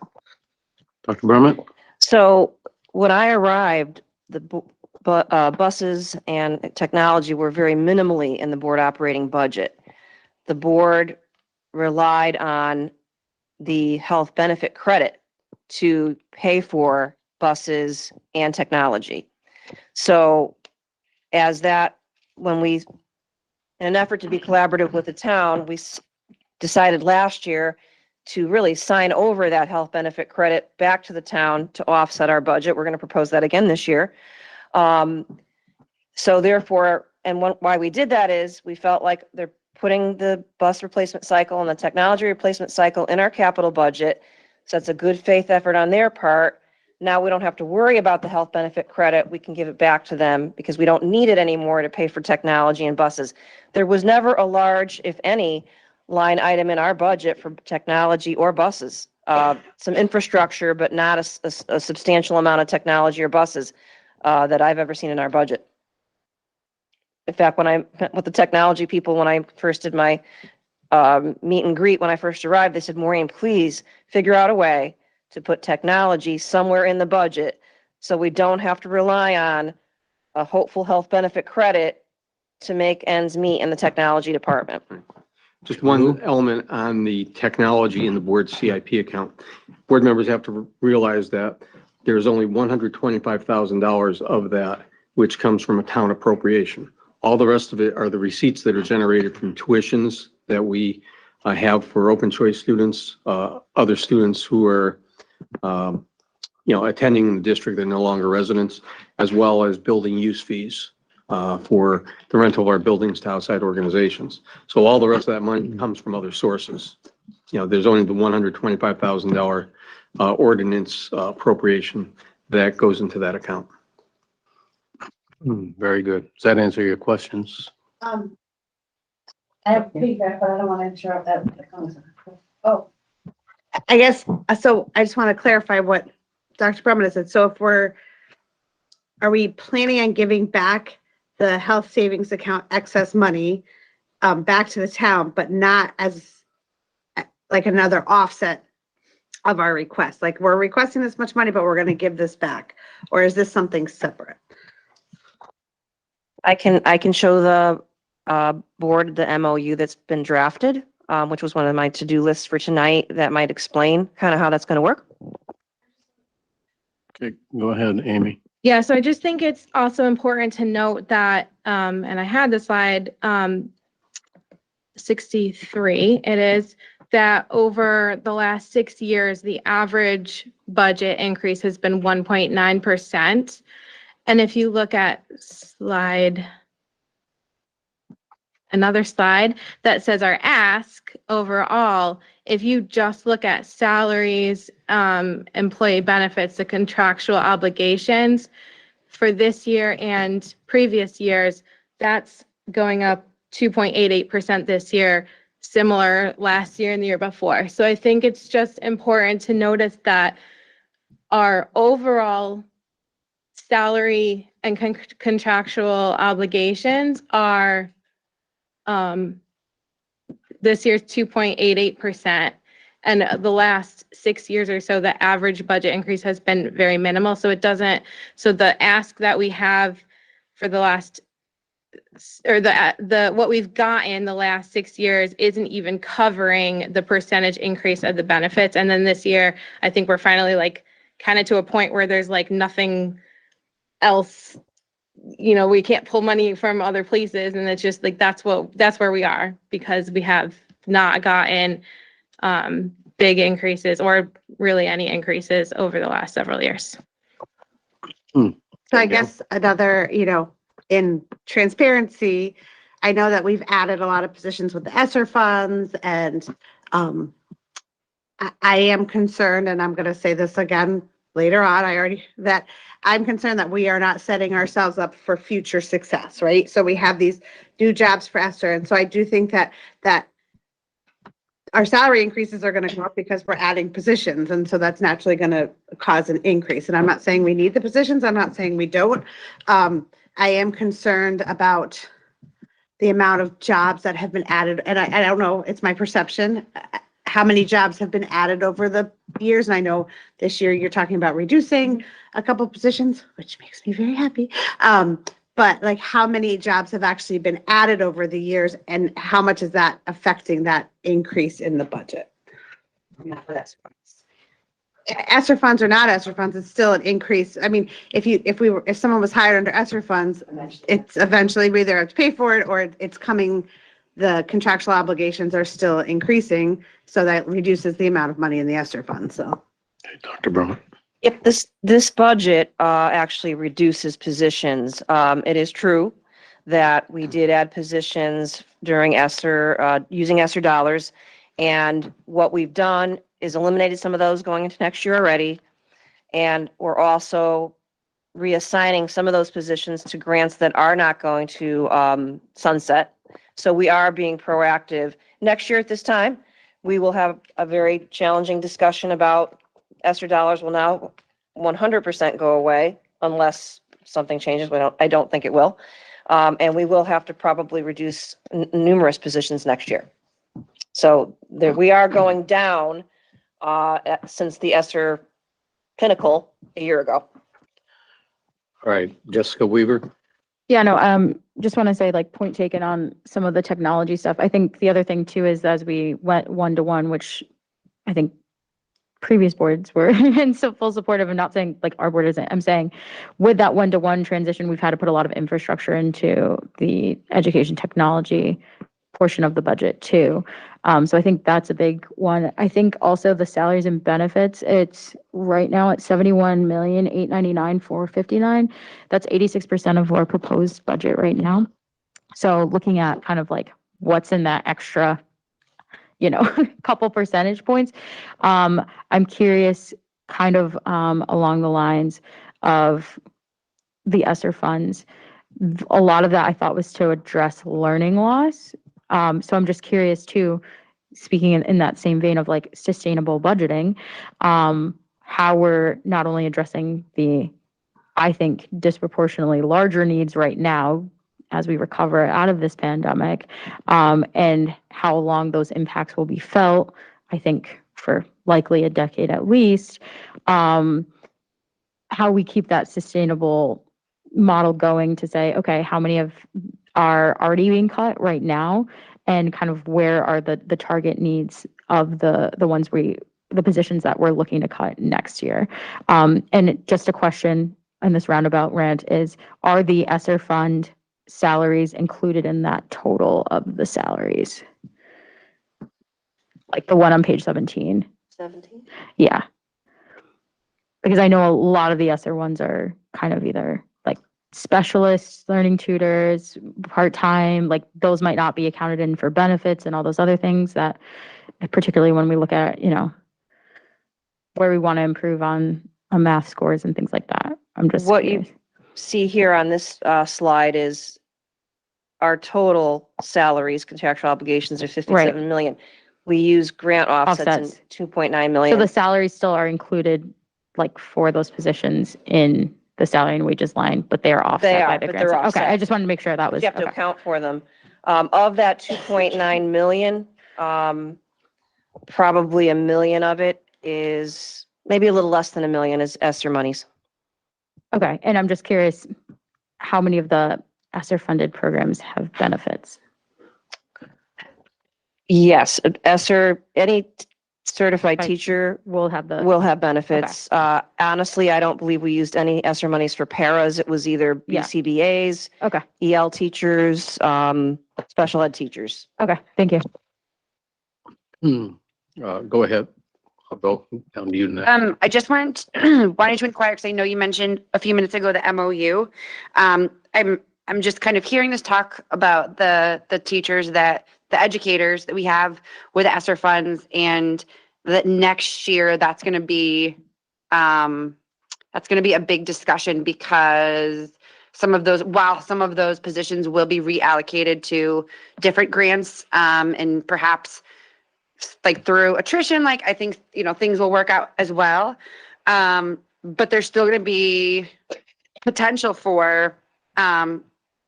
Dr. Berman? So when I arrived, the buses and technology were very minimally in the board operating budget. The board relied on the health benefit credit to pay for buses and technology. So as that, when we, in an effort to be collaborative with the town, we decided last year to really sign over that health benefit credit back to the town to offset our budget. We're going to propose that again this year. So therefore, and why we did that is we felt like they're putting the bus replacement cycle and the technology replacement cycle in our capital budget. So it's a good faith effort on their part. Now we don't have to worry about the health benefit credit. We can give it back to them because we don't need it anymore to pay for technology and buses. There was never a large, if any, line item in our budget for technology or buses. Some infrastructure, but not a substantial amount of technology or buses that I've ever seen in our budget. In fact, when I met with the technology people, when I first did my meet and greet, when I first arrived, they said, Maureen, please figure out a way to put technology somewhere in the budget so we don't have to rely on a hopeful health benefit credit to make ends meet in the technology department. Just one element on the technology in the board CIP account. Board members have to realize that there's only $125,000 of that, which comes from a town appropriation. All the rest of it are the receipts that are generated from tuitions that we have for open choice students, other students who are, attending the district that are no longer residents, as well as building use fees for the rental of our buildings to outside organizations. So all the rest of that money comes from other sources. There's only the $125,000 ordinance appropriation that goes into that account. Very good. Does that answer your questions? I have feedback, but I don't want to interrupt that. Oh, I guess, so I just want to clarify what Dr. Brumman said. So if are we planning on giving back the health savings account excess money back to the town, but not as like another offset of our request? Like we're requesting this much money, but we're going to give this back, or is this something separate? I can show the board the MOU that's been drafted, which was one of my to-do lists for tonight that might explain kind of how that's going to work. Okay, go ahead, Amy. Yeah, so I just think it's also important to note that, and I had the slide 63, it is that over the last 6 years, the average budget increase has been 1.9%. And if you look at another slide that says our ask overall, if you just look at salaries, employee benefits, the contractual obligations for this year and previous years, that's going up 2.88% this year, similar last year and the year before. So I think it's just important to notice that our overall salary and contractual obligations are this year's 2.88%. And the last 6 years or so, the average budget increase has been very minimal. So so the ask that we have for the last, or what we've gotten the last 6 years isn't even covering the percentage increase of the benefits. And then this year, I think we're finally like kind of to a point where there's like nothing else, we can't pull money from other places, and it's just like that's where we are, because we have not gotten big increases or really any increases over the last several years. So I guess another, in transparency, I know that we've added a lot of positions with the ESSER funds, and I am concerned, and I'm going to say this again later on, that I'm concerned that we are not setting ourselves up for future success, right? So we have these new jobs for ESSER. And so I do think that our salary increases are gonna go up because we're adding positions, and so that's naturally gonna cause an increase. And I'm not saying we need the positions, I'm not saying we don't. I am concerned about the amount of jobs that have been added, and I don't know, it's my perception, how many jobs have been added over the years. And I know this year you're talking about reducing a couple positions, which makes me very happy. But like, how many jobs have actually been added over the years, and how much is that affecting that increase in the budget? ESSER funds or not ESSER funds, it's still an increase. I mean, if someone was hired under ESSER funds, it's eventually we either have to pay for it or it's coming, the contractual obligations are still increasing. So that reduces the amount of money in the ESSER fund, so. Dr. Berman. If this budget actually reduces positions, it is true that we did add positions during ESSER, using ESSER dollars. And what we've done is eliminated some of those going into next year already. And we're also reassigning some of those positions to grants that are not going to sunset. So we are being proactive. Next year at this time, we will have a very challenging discussion about ESSER dollars will now 100% go away unless something changes. I don't think it will. And we will have to probably reduce numerous positions next year. So there, we are going down since the ESSER pinnacle a year ago. All right, Jessica Weaver. Yeah, no, just want to say, like, point taken on some of the technology stuff. I think the other thing too is as we went 1-to-1, which I think previous boards were in full support of, and not saying like our board isn't, I'm saying with that 1-to-1 transition, we've had to put a lot of infrastructure into the education technology portion of the budget too. So I think that's a big one. I think also the salaries and benefits, it's right now at 71,899,459. That's 86% of our proposed budget right now. So looking at kind of like what's in that extra, couple percentage points. I'm curious kind of along the lines of the ESSER funds. A lot of that I thought was to address learning loss. So I'm just curious too, speaking in that same vein of like sustainable budgeting, how we're not only addressing the, I think, disproportionately larger needs right now as we recover out of this pandemic, and how long those impacts will be felt, I think for likely a decade at least, how we keep that sustainable model going to say, okay, how many of are already being cut right now, and kind of where are the target needs of the positions that we're looking to cut next year. And just a question in this roundabout rant is, are the ESSER fund salaries included in that total of the salaries? Like the one on page 17. 17? Yeah. Because I know a lot of the ESSER ones are kind of either like specialists, learning tutors, part-time, like those might not be accounted in for benefits and all those other things that, particularly when we look at, where we want to improve on math scores and things like that. I'm just What curious. you see here on this slide is our total salaries, contractual obligations are 57 million. We use grant offsets in 2.9 million. So the salaries still are included, like for those positions in the salary and wages line, but they are offset by the grants. Okay, I just wanted to make sure that was. You have to account for them. Of that 2.9 million, probably $1 million of it is, maybe a little less than $1 million is ESSER monies. Okay, and I'm just curious, how many of the ESSER funded programs have benefits? Yes, ESSER, any certified teacher will have benefits. Honestly, I don't believe we used any ESSER monies for paras. It was either BCBAs, EL teachers, special ed teachers. Okay, thank you. Go ahead. I'll go down to you next. I just wanted to inquire, because I know you mentioned a few minutes ago the MOU. I'm just kind of hearing this talk about the teachers the educators that we have with ESSER funds, and that next year that's going to be a big discussion, because some of those positions will be reallocated to different grants, and perhaps like through attrition, like I think, things will work out as well. But there's still going to be potential for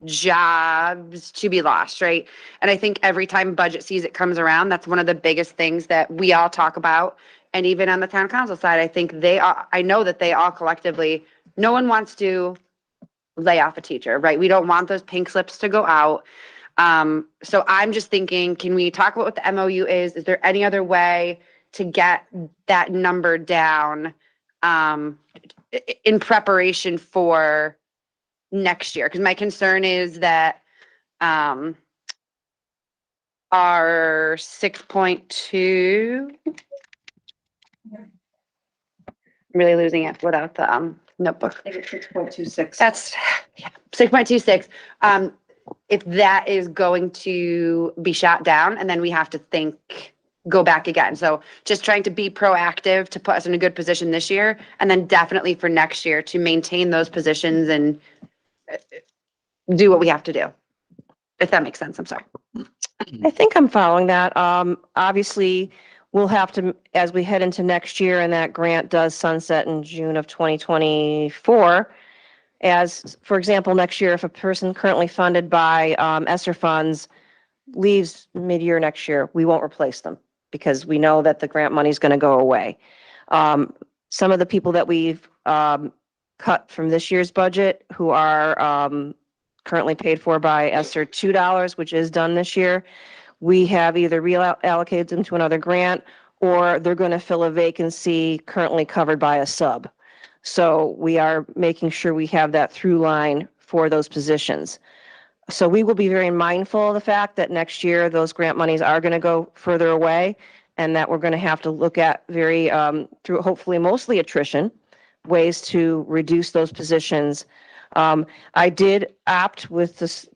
jobs to be lost, right? And I think every time budget season comes around, that's one of the biggest things that we all talk about. And even on the town council side, I know that they all collectively, no one wants to lay off a teacher, right? We don't want those pink slips to go out. So I'm just thinking, can we talk about what the MOU is? Is there any other way to get that number down in preparation for next year? Because my concern is that our 6.2, I'm really losing it without the notebook. I think it's 6.26. That's 6.26. If that is going to be shot down, and then we have to go back again. So just trying to be proactive to put us in a good position this year, and then definitely for next year to maintain those positions and do what we have to do. If that makes sense, I'm sorry. I think I'm following that. Obviously, we'll have to, as we head into next year and that grant does sunset in June of 2024, as, for example, next year, if a person currently funded by ESSER funds leaves mid-year next year, we won't replace them because we know that the grant money is going to go away. Some of the people that we've cut from this year's budget who are currently paid for by ESSER $2, which is done this year, we have either reallocated them to another grant or they're going to fill a vacancy currently covered by a sub. So we are making sure we have that through line for those positions. So we will be very mindful of the fact that next year those grant monies are going to go further away and that we're going to have to look at very, through hopefully mostly attrition, ways to reduce those positions. I did opt with the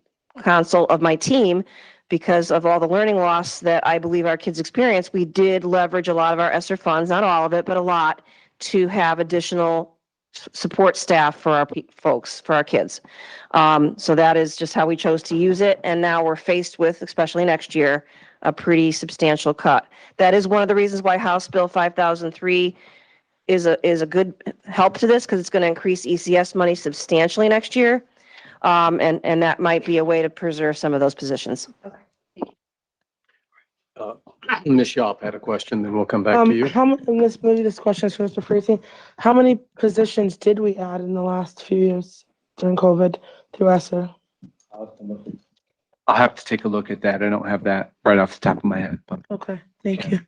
counsel of my team because of all the learning loss that I believe our kids experience. We did leverage a lot of our ESSER funds, not all of it, but a lot, to have additional support staff for our folks, for our kids. So that is just how we chose to use it. And now we're faced with, especially next year, a pretty substantial cut. That is one of the reasons why House Bill 5003 is a good help to this, because it's going to increase ECS money substantially next year. And that might be a way to preserve some of those positions. Ms. Shop had a question, then we'll come back to you. Maybe this question is for Mr. Freesing. How many positions did we add in the last few years during COVID through ESSER? I'll have to take a look at that. I don't have that right off the top of my head, but Okay, thank you.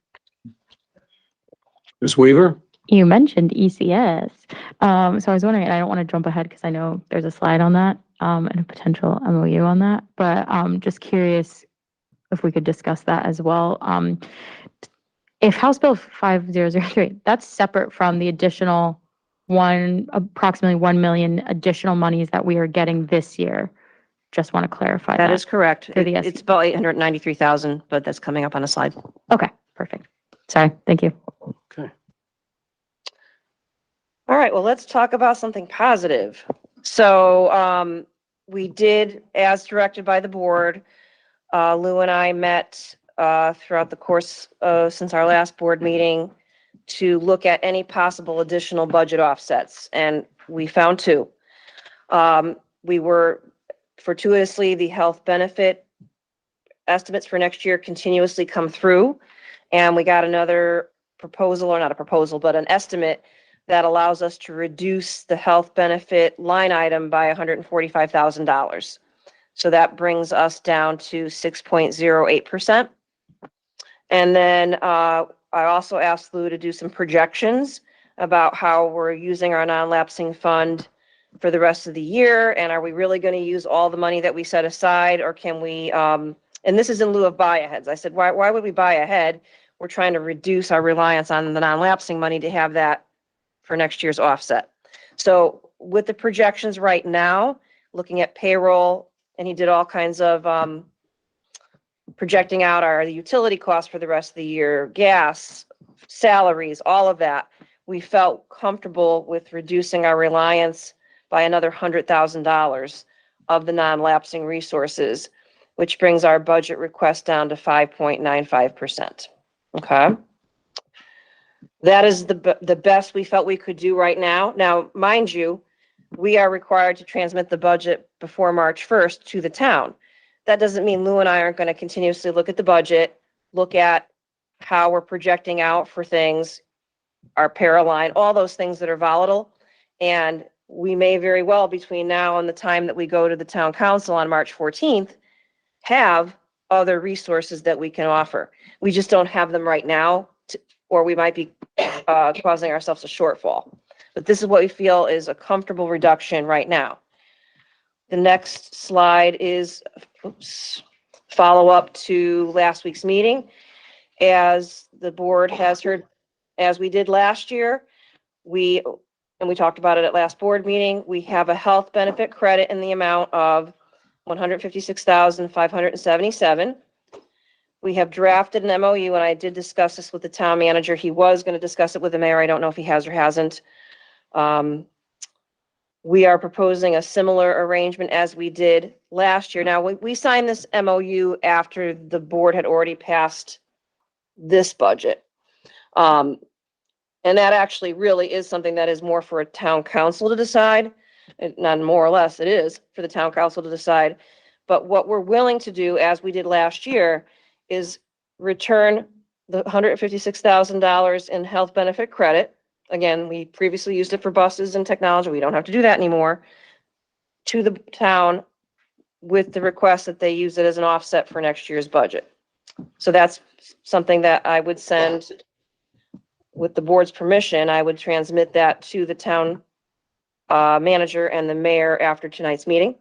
Ms. Weaver? You mentioned ECS. So I was wondering, and I don't want to jump ahead because I know there's a slide on that and a potential MOU on that, but just curious if we could discuss that as well. If House Bill 5003, that's separate from the additional approximately 1 million additional monies that we are getting this year. Just want to clarify that. That is correct. Through the It's about 893,000, but that's coming up on a slide. Okay, perfect. Sorry, thank you. Okay. All right, well, let's talk about something positive. So we did, as directed by the board, Lou and I met throughout the course since our last board meeting to look at any possible additional budget offsets, and we found two. We were fortuitously, the health benefit estimates for next year continuously come through, and we got another proposal, or not a proposal, but an estimate that allows us to reduce the health benefit line item by $145,000. So that brings us down to 6.08%. And then I also asked Lou to do some projections about how we're using our non-lapsing fund for the rest of the year. And are we really going to use all the money that we set aside, or can we, and this is in lieu of buy-aheads. I said, why would we buy ahead? We're trying to reduce our reliance on the non-lapsing money to have that for next year's offset. So with the projections right now, looking at payroll, and he did all kinds of projecting out the utility costs for the rest of the year, gas, salaries, all of that. We felt comfortable with reducing our reliance by another $100,000 of the non-lapsing resources, which brings our budget request down to 5.95%. Okay. That is the best we felt we could do right now. Now, mind you, we are required to transmit the budget before March 1st to the town. That doesn't mean Lou and I aren't going to continuously look at the budget, look at how we're projecting out for things, our paraline, all those things that are volatile. And we may very well, between now and the time that we go to the town council on March 14th, have other resources that we can offer. We just don't have them right now, or we might be causing ourselves a shortfall. But this is what we feel is a comfortable reduction right now. The next slide is, follow up to last week's meeting. As the board has heard, as we did last year, we talked about it at last board meeting, we have a health benefit credit in the amount of $156,577. We have drafted an MOU, and I did discuss this with the town manager. He was going to discuss it with the mayor. I don't know if he has or hasn't. We are proposing a similar arrangement as we did last year. Now, we signed this MOU after the board had already passed this budget. And that actually really is something that is more for a town council to decide. Not more or less, it is for the town council to decide. But what we're willing to do, as we did last year, is return the $156,000 in health benefit credit. Again, we previously used it for buses and technology. We don't have to do that anymore. To the town with the request that they use it as an offset for next year's budget. So that's something that I would send, with the board's permission, I would transmit that to the town manager and the mayor after tonight's meeting.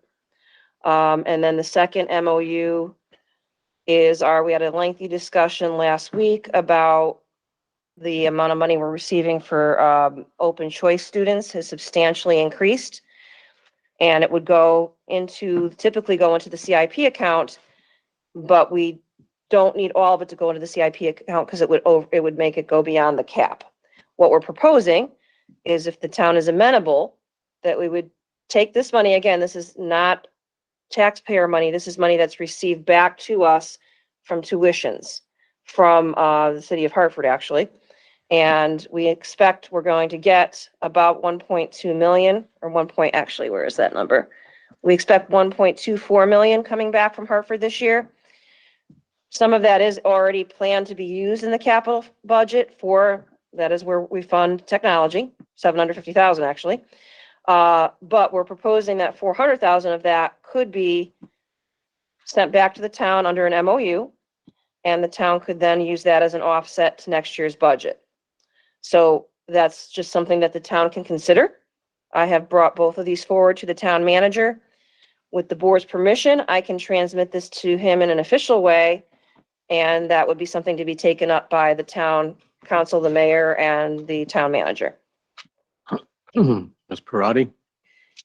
And then the second MOU is we had a lengthy discussion last week about the amount of money we're receiving for open choice students has substantially increased. And it would typically go into the CIP account, but we don't need all of it to go into the CIP account because it would make it go beyond the cap. What we're proposing is, if the town is amenable, that we would take this money. Again, this is not taxpayer money. This is money that's received back to us from tuitions from the city of Hartford, actually. And we expect we're going to get about 1.2 million, or where is that number? We expect 1.24 million coming back from Hartford this year. Some of that is already planned to be used in the capital budget that is where we fund technology, 750,000 actually. But we're proposing that 400,000 of that could be sent back to the town under an MOU, and the town could then use that as an offset to next year's budget. So that's just something that the town can consider. I have brought both of these forward to the town manager. With the board's permission, I can transmit this to him in an official way, and that would be something to be taken up by the town council, the mayor, and the town manager. Ms. Parati?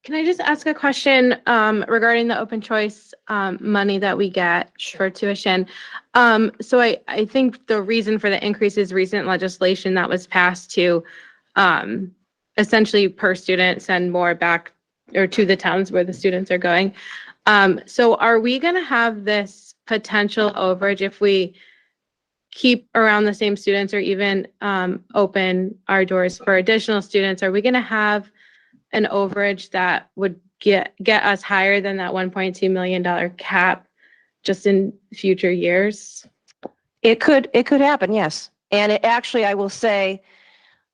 Can I just ask a question regarding the open choice money that we get for tuition? So I think the reason for the increase is recent legislation that was passed to essentially per student send more back or to the towns where the students are going. So are we going to have this potential overage if we keep around the same students, or even open our doors for additional students? Are we going to have an overage that would get us higher than that $1.2 million cap just in future years? It could happen, yes. And it actually, I will say,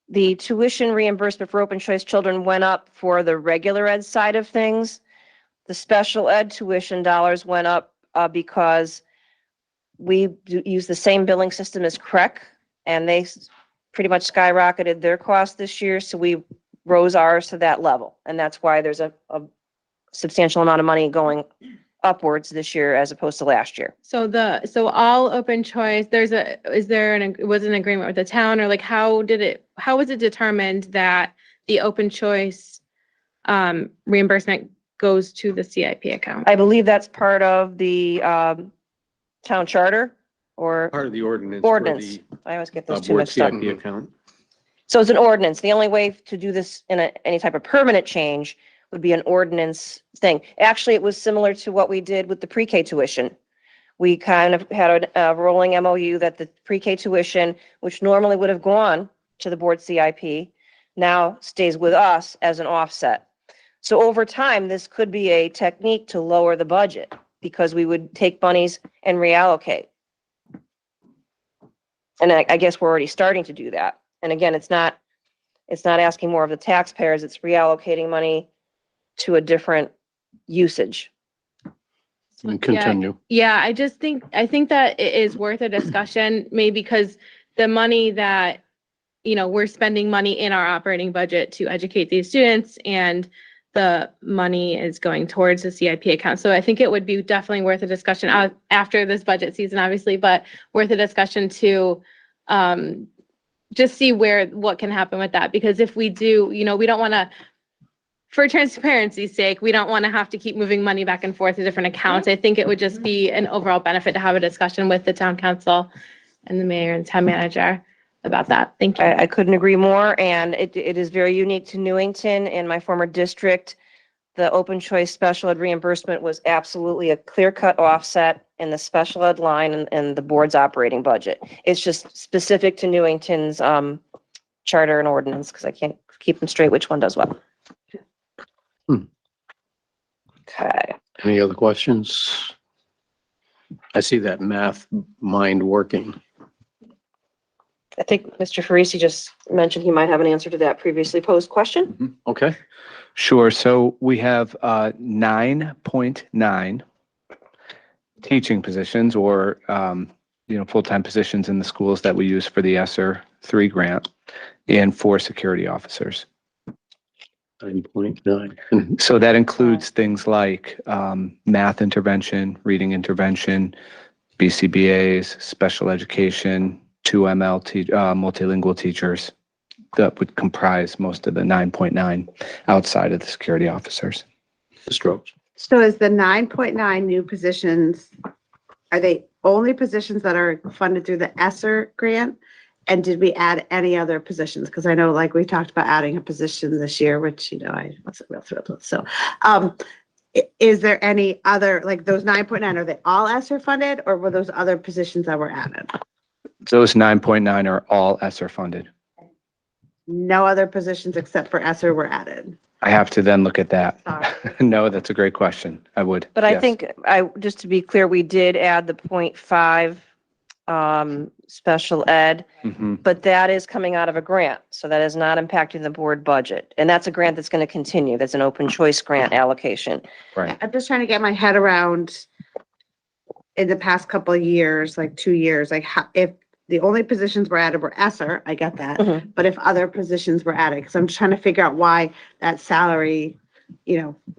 the tuition reimbursement for open choice children went up for the regular ed side of things. The special ed tuition dollars went up because we use the same billing system as CREC, and they pretty much skyrocketed their cost this year. So we rose ours to that level. And that's why there's a substantial amount of money going upwards this year as opposed to last year. So all open choice, was an agreement with the town, or like how was it determined that the open choice reimbursement goes to the CIP account? I believe that's part of the town charter, or Part of the ordinance. ordinance. I always get those two Board mixed up. CIP account. So it's an ordinance. The only way to do this in any type of permanent change would be an ordinance thing. Actually, it was similar to what we did with the pre-K tuition. We kind of had a rolling MOU that the pre-K tuition, which normally would have gone to the board CIP, now stays with us as an offset. So over time, this could be a technique to lower the budget because we would take monies and reallocate. And I guess we're already starting to do that. And again, it's not asking more of the taxpayers, it's reallocating money to a different usage. And continue. Yeah, I think that it is worth a discussion, maybe because the money that, we're spending money in our operating budget to educate these students, and the money is going towards the CIP account. So I think it would be definitely worth a discussion after this budget season, obviously, but worth a discussion to just see what can happen with that. Because if we do, we don't want to, for transparency's sake, we don't want to have to keep moving money back and forth to different accounts. I think it would just be an overall benefit to have a discussion with the town council and the mayor and town manager about that. Thank you. I couldn't agree more, and it is very unique to Newington. In my former district, the open choice special ed reimbursement was absolutely a clear-cut offset in the special ed line and the board's operating budget. It's just specific to Newington's charter and ordinance, because I can't keep them straight which one does what. Okay. Any other questions? I see that math mind working. I think Mr. Farisi just mentioned he might have an answer to that previously posed question. Okay. Sure. So we have 9.9 teaching positions or, full-time positions in the schools that we use for the ESSER 3 grant and 4 security officers. 9.9. So that includes things like math intervention, reading intervention, BCBAs, special education, 2ML multilingual teachers. That would comprise most of the 9.9 outside of the security officers. Strokes. So is the 9.9 new positions, are they only positions that are funded through the ESSER grant? And did we add any other positions? Because I know like we talked about adding a position this year, which, I wasn't real thrilled with. So is there any other, like those 9.9, are they all ESSER funded or were those other positions that were added? Those 9.9 are all ESSER funded. No other positions except for ESSER were added. I have to then look at that. Sorry. No, that's a great question. I would. But I yes. think just to be clear, we did add the 0.5 special ed, but that is coming out of a grant. So that is not impacting the board budget. And that's a grant that's going to continue. That's an open choice grant allocation. Right. I'm just trying to get my head around in the past couple of years, like 2 years, like how, if the only positions were added were ESSER, I get that. But if other positions were added, because I'm just trying to figure out why that salary,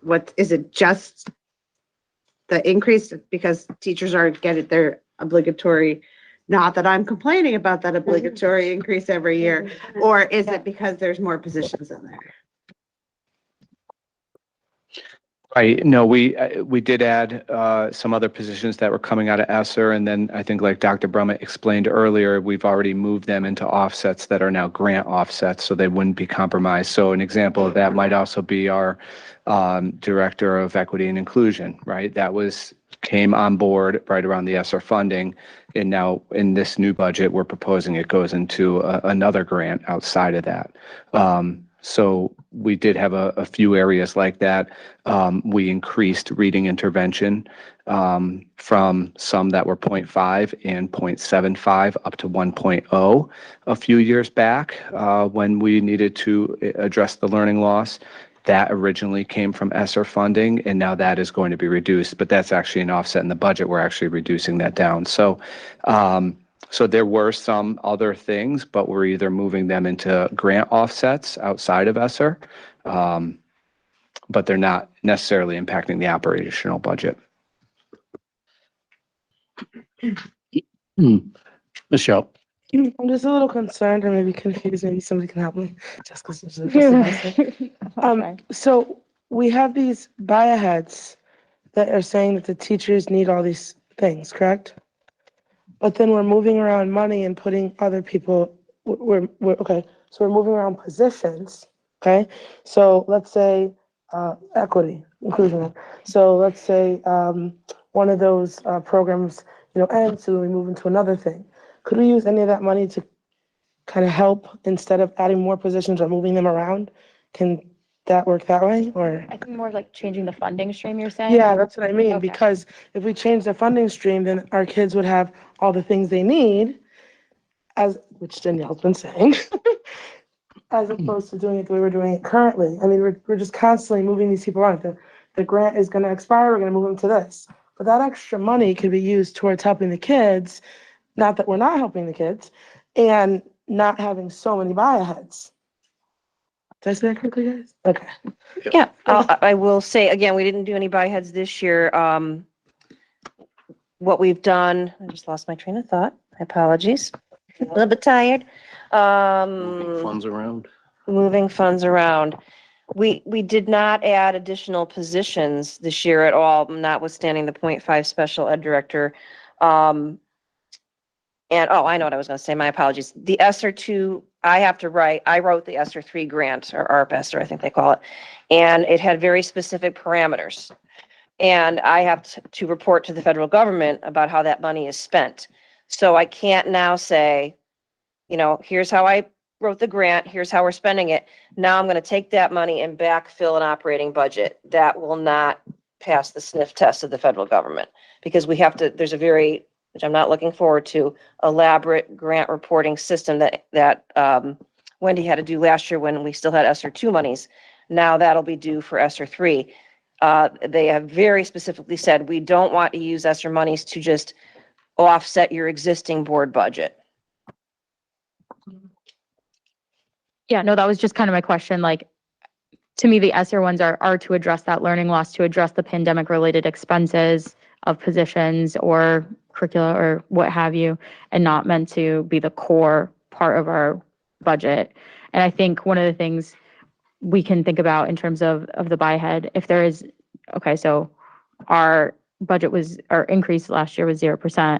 what is it, just the increase because teachers are getting their obligatory, not that I'm complaining about that obligatory increase every year, or is it because there's more positions in there? Right. No, we did add some other positions that were coming out of ESSER. And then I think like Dr. Brummett explained earlier, we've already moved them into offsets that are now grant offsets, so they wouldn't be compromised. So an example of that might also be our Director of Equity and Inclusion, right? That came on board right around the ESSER funding. And now in this new budget, we're proposing it goes into another grant outside of that. So we did have a few areas like that. We increased reading intervention from some that were 0.5 and 0.75 up to 1.0 a few years back when we needed to address the learning loss. That originally came from ESSER funding, and now that is going to be reduced, but that's actually an offset in the budget. We're actually reducing that down. So there were some other things, but we're either moving them into grant offsets outside of ESSER, but they're not necessarily impacting the operational budget. Michelle. I'm just a little concerned or maybe confused. Maybe somebody can help me. Just because so we have these buy-aheads that are saying that the teachers need all these things, correct? But then we're moving around money and putting other people. We're okay. So we're moving around positions. Okay. So let's say equity, inclusion. So let's say one of those programs, ends, so we move into another thing. Could we use any of that money to kind of help instead of adding more positions or moving them around? Can that work that way, or? I think more like changing the funding stream, you're saying? Yeah, that's what I mean, Okay. because if we change the funding stream, then our kids would have all the things they need, which Danielle's been saying, as opposed to doing it the way we're doing it currently. I mean, we're just constantly moving these people around. The grant is gonna expire, we're gonna move them to this. But that extra money could be used towards helping the kids, not that we're not helping the kids, and not having so many buy-aheads. Did I say that correctly, guys? Okay. Yeah, I will say, again, we didn't do any buy heads this year. What we've done, I just lost my train of thought. My apologies. A little bit tired. Funds around. Moving funds around. We did not add additional positions this year at all, notwithstanding the 0.5 special ed director. And, I know what I was gonna say, my apologies. The ESSER 2, I wrote the ESSER 3 grant, or ARP ESSER, I think they call it. And it had very specific parameters. And I have to report to the federal government about how that money is spent. So I can't now say, here's how I wrote the grant, here's how we're spending it. Now I'm gonna take that money and backfill an operating budget. That will not pass the sniff test of the federal government. Because there's a very, which I'm not looking forward to, elaborate grant reporting system that Wendy had to do last year when we still had ESSER 2 monies. Now that'll be due for ESSER 3. They have very specifically said, we don't want to use ESSER monies to just offset your existing board budget. Yeah, no, that was just kind of my question. Like, to me, the ESSER ones are to address that learning loss, to address the pandemic related expenses of positions or curricula or what have you, and not meant to be the core part of our budget. And I think one of the things we can think about in terms of the buy ahead, if there is, okay, so our increase last year was 0%.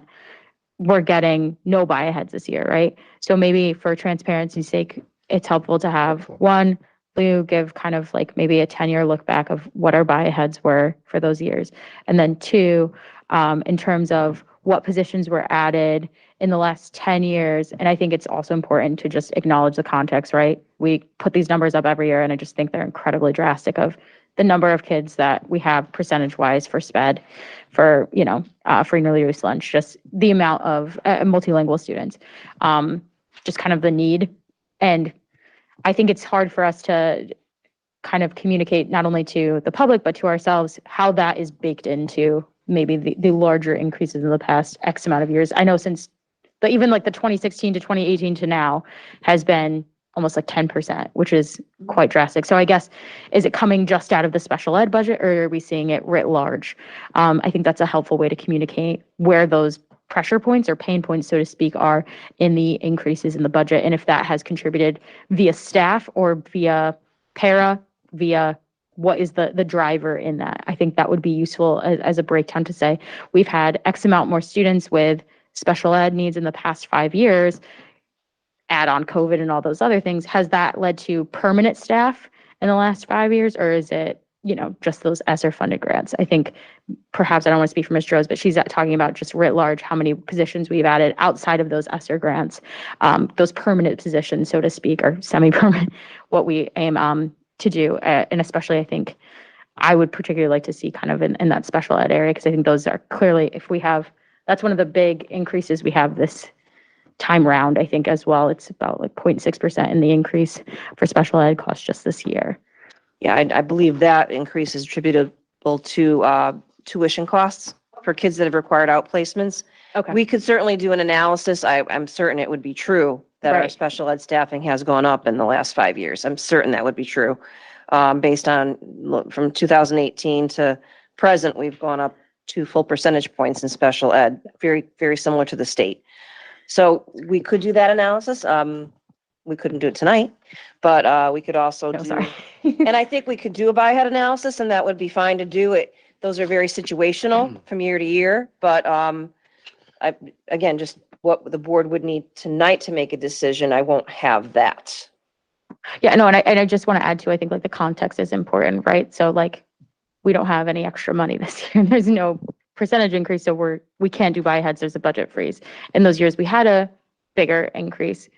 We're getting no buy aheads this year, right? So maybe for transparency's sake, it's helpful to have one, Lou give kind of like maybe a 10-year look back of what our buy aheads were for those years. And then two, in terms of what positions were added in the last 10 years. And I think it's also important to just acknowledge the context, right? We put these numbers up every year, and I just think they're incredibly drastic of the number of kids that we have percentage-wise for SPED, for, free and early release lunch, just the amount of multilingual students, just kind of the need. And I think it's hard for us to kind of communicate not only to the public, but to ourselves, how that is baked into maybe the larger increases in the past X amount of years. I know since even like the 2016 to 2018 to now has been almost like 10%, which is quite drastic. So I guess, is it coming just out of the special ed budget, or are we seeing it writ large? I think that's a helpful way to communicate where those pressure points or pain points, so to speak, are in the increases in the budget, and if that has contributed via staff or via via what is the driver in that. I think that would be useful as a breakdown to say, we've had X amount more students with special ed needs in the past 5 years, add on COVID and all those other things. Has that led to permanent staff in the last 5 years, or is it, just those ESSER funded grants? I think perhaps, I don't want to speak for Ms. Rose, but she's talking about just writ large, how many positions we've added outside of those ESSER grants, those permanent positions, so to speak, or semi-permanent, what we aim to do. And especially, I think I would particularly like to see kind of in that special ed area, because I think those are clearly, that's one of the big increases we have this time round, I think, as well. It's about like 0.6% in the increase for special ed costs just this year. Yeah, I believe that increase is attributable to tuition costs for kids that have required outplacements. Okay. We could certainly do an analysis. I'm certain it would be true that our Right. special ed staffing has gone up in the last 5 years. I'm certain that would be true. Based on, from 2018 to present, we've gone up 2 full percentage points in special ed, very, very similar to the state. So we could do that analysis. We couldn't do it tonight, but we could also No, do. sorry. And I think we could do a buy ahead analysis, and that would be fine to do it. Those are very situational from year to year, but again, just what the board would need tonight to make a decision, I won't have that. Yeah, no, and I just want to add to, I think like the context is important, right? So like, we don't have any extra money this year. There's no percentage increase, so we can't do buy aheads, there's a budget freeze. In those years, we had a bigger increase.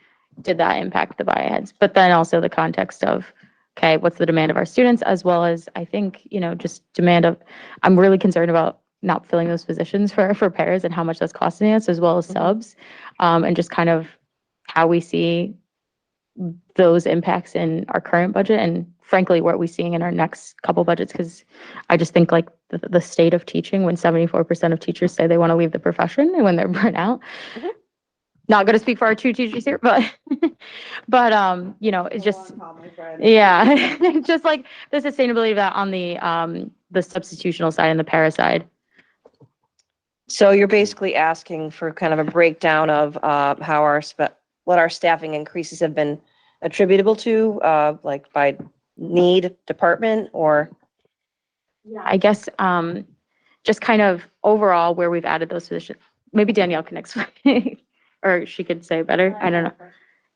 Did that impact the buy aheads? But then also the context of, okay, what's the demand of our students, as well as, I think, just demand of, I'm really concerned about not filling those positions for pairs and how much that's costing us, as well as subs, and just kind of how we see those impacts in our current budget, and frankly, what we're seeing in our next couple budgets, because I just think like the state of teaching, when 74% of teachers say they want to leave the profession and when they're burnt out. Mhm. Not going to speak for our two teachers here, but it's just, yeah, just like the sustainability of that on the substitutional side and the para side. So you're basically asking for kind of a breakdown of how what our staffing increases have been attributable to, like by need, department, or? Yeah, I guess just kind of overall where we've added those positions. Maybe Danielle can explain, or she could say better. I don't know.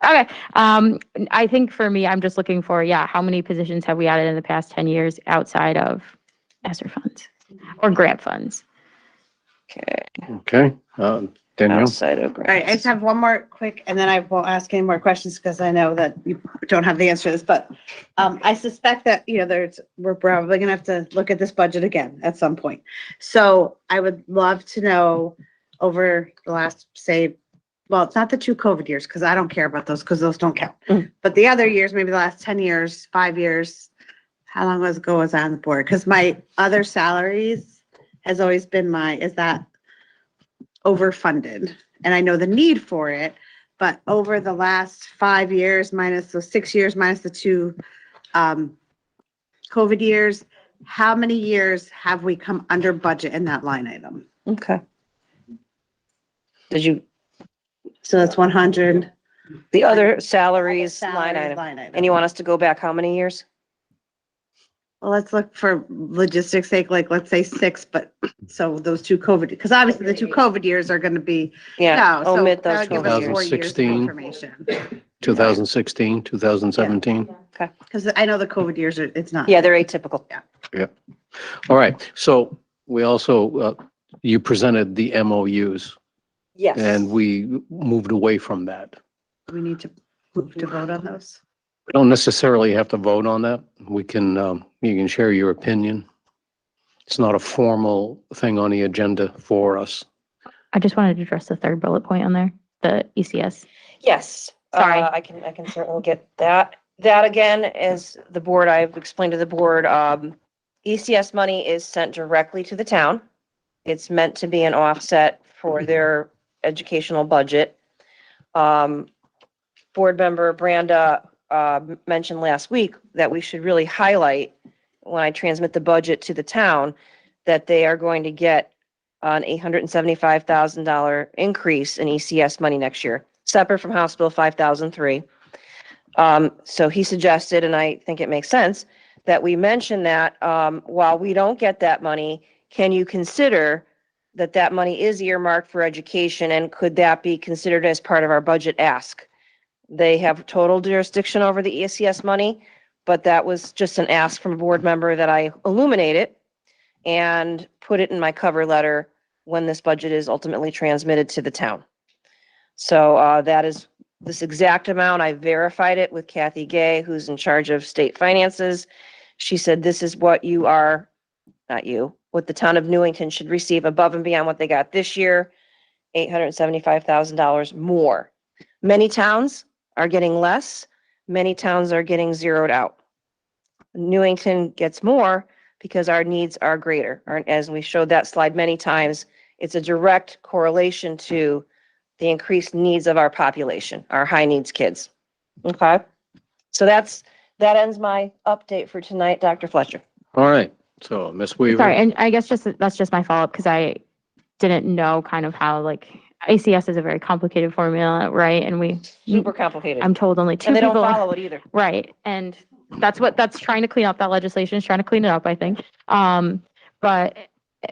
Okay. I think for me, I'm just looking for, how many positions have we added in the past 10 years outside of ESSER funds or grant funds? Okay. Okay, Danielle? Outside of All right, I just have one more quick, and then I won't ask any more questions because I know that you don't have the answer to this, but I suspect that, we're probably gonna have to look at this budget again at some point. So I would love to know over the last, say, well, it's not the 2 COVID years, because I don't care about those, because those don't count. Mm. But the other years, maybe the last 10 years, 5 years, how long ago was I on the board? Because my other salaries has always been is that overfunded? And I know the need for it, but over the last 5 years, minus those 6 years, minus the 2 COVID years, how many years have we come under budget in that line item? Okay. So that's 100. The other salaries line Salaries item. And you want us to go back how many years? Well, let's look for logistics sake, like, let's say 6, but so those 2 COVID, because obviously the 2 COVID years are gonna be, Yeah, so omit that those would give us 12 4 years. years of 2016. information. 2016, 2017? Because I know the COVID years it's not. Yeah, they're atypical. All right, so we also, you presented the MOUs, Yes. and we moved away from that. We need to move to vote on those. We don't necessarily have to vote on that. We can, you can share your opinion. It's not a formal thing on the agenda for us. I just wanted to address the third bullet point on there, the ECS. Yes. Sorry. I can certainly get that. That again is the board, I've explained to the board, ECS money is sent directly to the town. It's meant to be an offset for their educational budget. Board member Branda mentioned last week that we should really highlight, when I transmit the budget to the town, that they are going to get an $875,000 increase in ECS money next year, separate from House Bill 5003. So he suggested, and I think it makes sense, that we mention that while we don't get that money, can you consider that money is earmarked for education, and could that be considered as part of our budget ask? They have total jurisdiction over the ECS money, but that was just an ask from a board member that I illuminated and put it in my cover letter when this budget is ultimately transmitted to the town. So that is this exact amount. I verified it with Kathy Gay, who's in charge of state finances. She said, this is what you are, not you, what the town of Newington should receive above and beyond what they got this year, $875,000 more. Many towns are getting less. Many towns are getting zeroed out. Newington gets more because our needs are greater. As we showed that slide many times, it's a direct correlation to the increased needs of our population, our high needs kids. Okay. So that ends my update for tonight, Dr. Fletcher. All right, so Ms. Weaver. Sorry, and I guess that's just my follow-up, because I didn't know kind of how, like, ACS is a very complicated formula, right? And Super complicated. I'm told only 2 And they people. don't follow it either. Right, and that's trying to clean up, that legislation is trying to clean it up, I think. But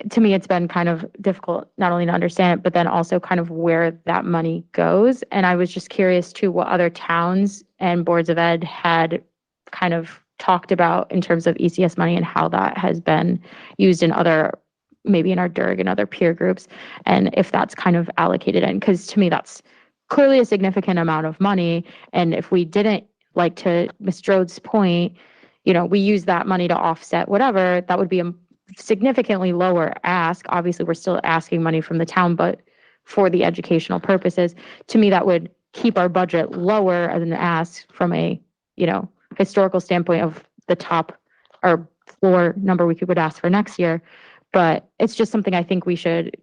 to me, it's been kind of difficult, not only to understand it, but then also kind of where that money goes. And I was just curious too, what other towns and boards of ed had kind of talked about in terms of ECS money and how that has been used in other maybe in our DERG and other peer groups, and if that's kind of allocated in, because to me, that's clearly a significant amount of money. And if we didn't, like to Ms. Strode's point, we use that money to offset whatever, that would be a significantly lower ask. Obviously, we're still asking money from the town, but for the educational purposes, to me, that would keep our budget lower as an ask from a, historical standpoint of the top or floor number we would ask for next year. But it's just something I think we should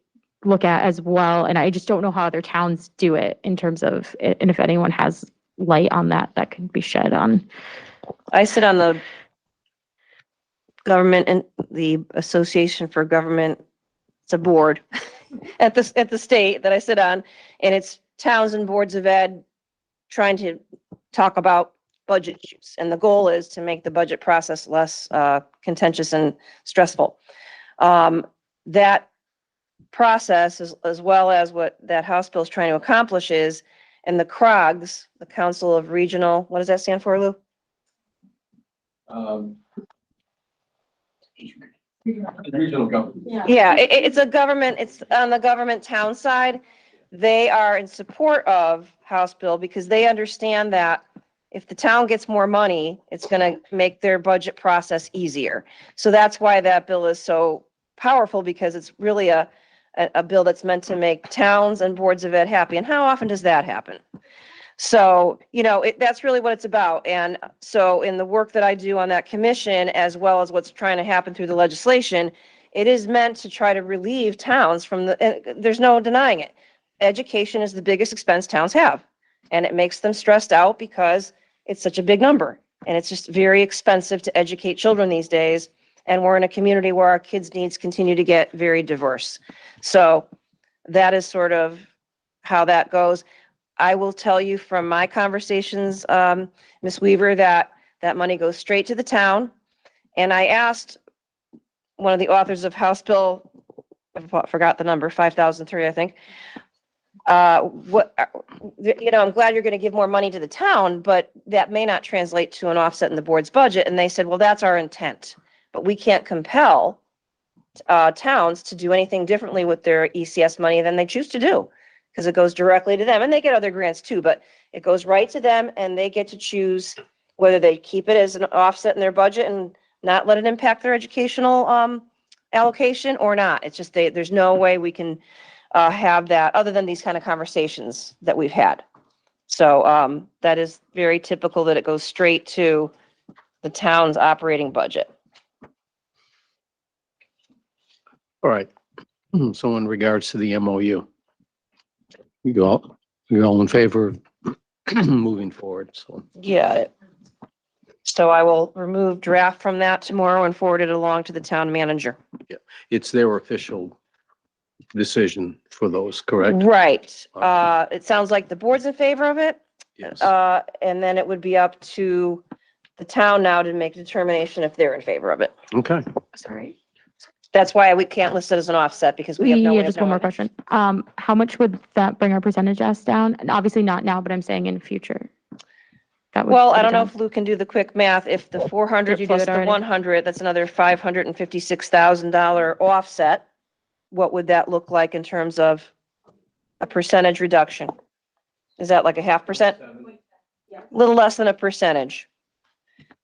look at as well. And I just don't know how other towns do it in terms of it. And if anyone has light on that could be shed on. I sit on the government and the Association for Government, it's a board at the state that I sit on, and it's towns and boards of ed trying to talk about budget issues. And the goal is to make the budget process less contentious and stressful. That process, as well as what that House bill is trying to accomplish is, and the CROGS, the Council of Regional, what does that stand for, Lou? Regional government. Yeah, it's a government, it's on the government town side. They are in support of House bill because they understand that if the town gets more money, it's going to make their budget process easier. So that's why that bill is so powerful, because it's really a bill that's meant to make towns and boards of ed happy. And how often does that happen? So, that's really what it's about. And so in the work that I do on that commission, as well as what's trying to happen through the legislation, it is meant to try to relieve towns from there's no denying it. Education is the biggest expense towns have, and it makes them stressed out because it's such a big number, and it's just very expensive to educate children these days. And we're in a community where our kids' needs continue to get very diverse. So that is sort of how that goes. I will tell you from my conversations, Ms. Weaver, that money goes straight to the town. And I asked one of the authors of House Bill, I forgot the number, 5003, I think. I'm glad you're going to give more money to the town, but that may not translate to an offset in the board's budget. And they said, well, that's our intent, but we can't compel towns to do anything differently with their ECS money than they choose to do, because it goes directly to them, and they get other grants too, but it goes right to them, and they get to choose whether they keep it as an offset in their budget and not let it impact their educational allocation or not. It's just there's no way we can have that other than these kind of conversations that we've had. So that is very typical that it goes straight to the town's operating budget. All right. So in regards to the MOU, you're all in favor of moving forward, so. Yeah. So I will remove draft from that tomorrow and forward it along to the town manager. It's their official decision for those, correct? Right. Okay. It sounds like the board's in favor of it. Yes. And then it would be up to the town now to make a determination if they're in favor of it. Okay. Sorry. That's why we can't list it as an offset, because we have no way of Just one more knowing. question. How much would that bring our percentage ask down? And obviously not now, but I'm saying in future. That would Well, bring I it don't know down. if Lou can do the quick math. If the 400 Did you do plus it the already? 100, that's another $556,000 offset. What would that look like in terms of a percentage reduction? Is that like a 0.5%? Little less than a percentage.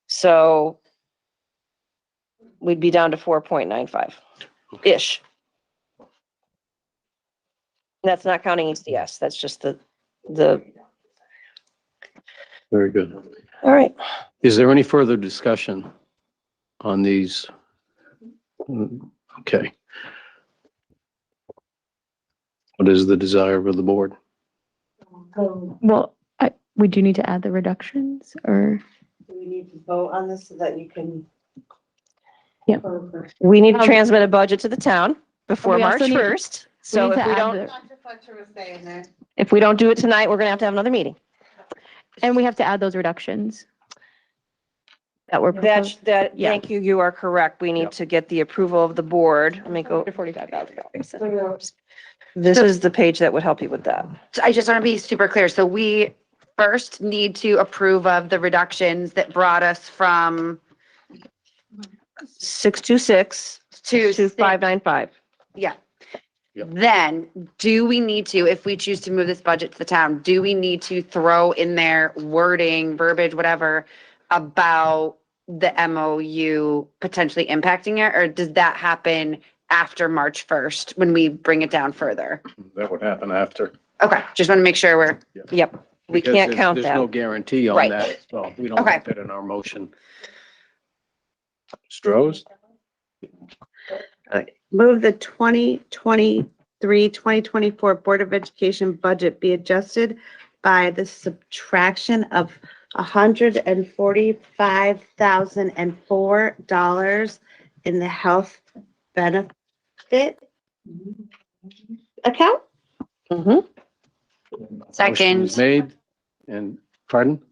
So we'd be down to 4.95-ish. That's not counting ECS. That's just the, Very good. all right. Is there any further discussion on these? Okay. What is the desire of the board? Well, we do need to add the reductions or, Do we need to vote on this so that you can? Yeah. We need to transmit a budget to the town before We also March need- 1st. So need if to we add don't, the- Dr. Fletcher was saying there. if we don't do it tonight, we're gonna have another meeting. and we have to add those reductions that were proposed. Yeah. Thank you, you are correct. We need Yep. to get the approval of the board. Let me go, $45,000. this is the page that would help you with that. So I just want to be super clear. So we first need to approve of the reductions that brought us from 626 to to 595. Yeah. Yep. Then, do we need to, if we choose to move this budget to the town, do we need to throw in there wording, verbiage, whatever, about the MOU potentially impacting it, or does that happen after March 1st when we bring it down further? That would happen after. Okay, just want to make sure we're, Yeah. yep. We Because can't there's- count There's no that. guarantee on Right. that, so we don't Okay. have it in our motion. Strohs? Move the 2023-2024 Board of Education budget be adjusted by the subtraction of $145,004 in the health benefit account. Mhm. Motion Second. is made and, pardon?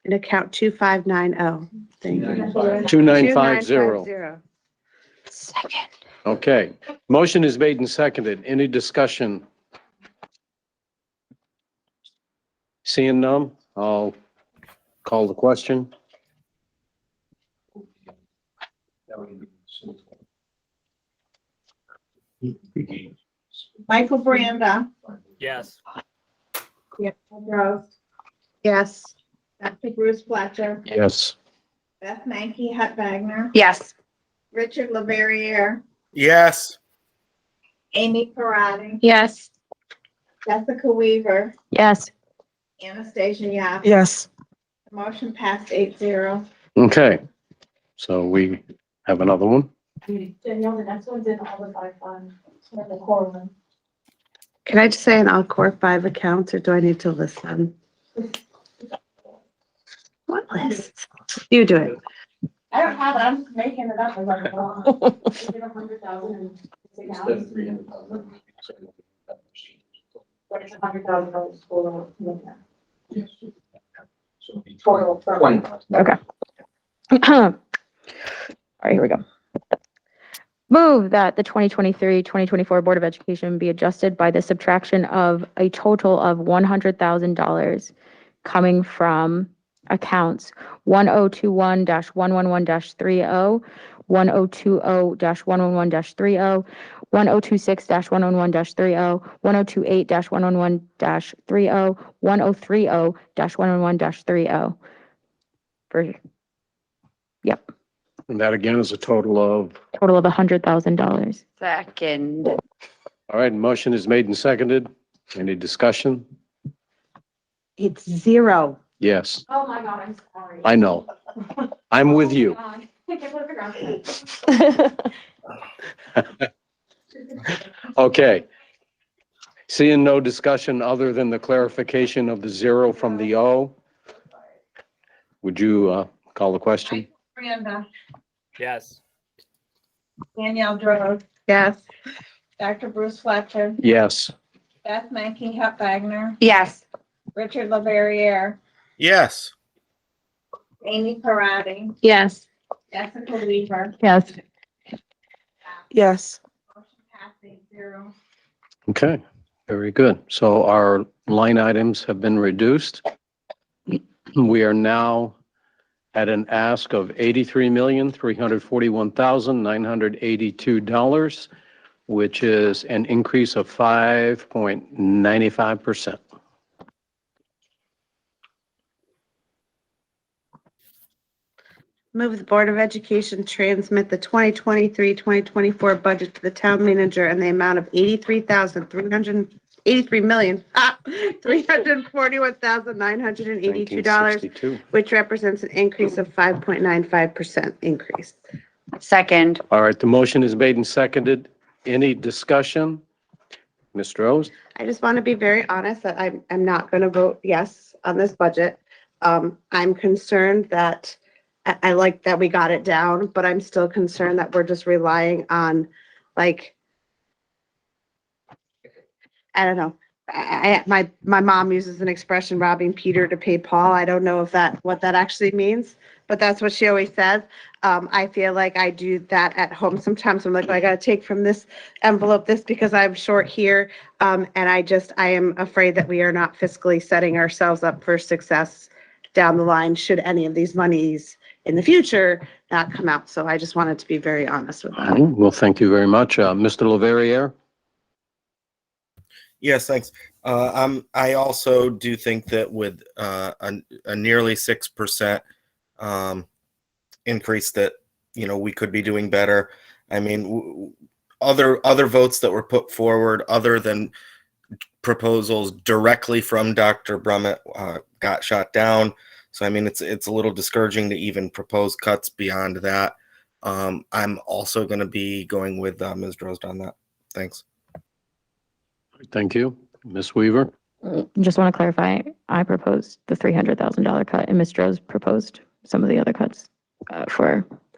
In account 2590. Thank you. 2950. Second. Okay. Motion is made and seconded. Any discussion? Seeing none, I'll call the question. Michael Branda, Yes. Rose, Yes. Dr. Bruce Fletcher, Yes. Beth Mankey, Hut Wagner, Yes. Richard Laveriere, Yes. Amy Parati, Yes. Jessica Weaver, Yes. Anastasia Yap. Yes. The motion passed 8-0. Okay. So we have another one. Danielle, the next one's in all the 5 funds, the core one. Can I just say in all core 5 accounts, or do I need to list them? What list? You do it. I don't have it, I'm making it up as I go along. Is it 100,000 in accounts? But it's 100,000 school. Total. Okay. All right, here we go. Move that the 2023-2024 Board of Education be adjusted by the subtraction of a total of $100,000 coming from accounts 1021-111-30, 1020-111-30, 1026-111-30, 1028-111-30, 1030-111-30. For And that again is a total of, total of $100,000. Second. all right, motion is made and seconded. Any discussion? It's 0. Yes, Oh my God, I'm sorry. I know. I'm with you. I can't put it around. Okay. Seeing no discussion other than the clarification of the 0 from the O, would you call the question? Branda, Yes. Danielle Drode, Yes. Dr. Bruce Fletcher, Yes. Beth Mankey, Hut Wagner, Yes. Richard Laveriere, Yes. Amy Parati, Yes. Jessica Weaver. Yes. Yes. Motion passed 8-0. Okay, very good. So our line items have been reduced. We are now at an ask of $83,341,982, which is an increase of 5.95%. Move the Board of Education transmit the 2023-2024 budget to the town manager in the amount of $83,341,982, 1962. which represents an increase of 5.95% increase. Second. All right, the motion is made and seconded. Any discussion? Ms. Rose? I just want to be very honest that I'm not going to vote yes on this budget. I'm concerned that I like that we got it down, but I'm still concerned that we're just relying on, like, I don't know. My mom uses an expression, robbing Peter to pay Paul. I don't know if what that actually means, but that's what she always says. I feel like I do that at home sometimes. I'm like, I gotta take from this envelope this because I'm short here. And I am afraid that we are not fiscally setting ourselves up for success down the line should any of these monies in the future not come out. So I just wanted to be very honest with that. Well, thank you very much. Mr. Leverrier? Yes, thanks. I also do think that with a nearly 6% increase that, we could be doing better. I mean, other votes that were put forward other than proposals directly from Dr. Brummett got shot down. So, I mean, it's a little discouraging to even propose cuts beyond that. I'm also going to be going with Ms. Drozd on that. Thanks. Thank you. Ms. Weaver? Just want to clarify, I proposed the $300,000 cut and Ms. Droz proposed some of the other cuts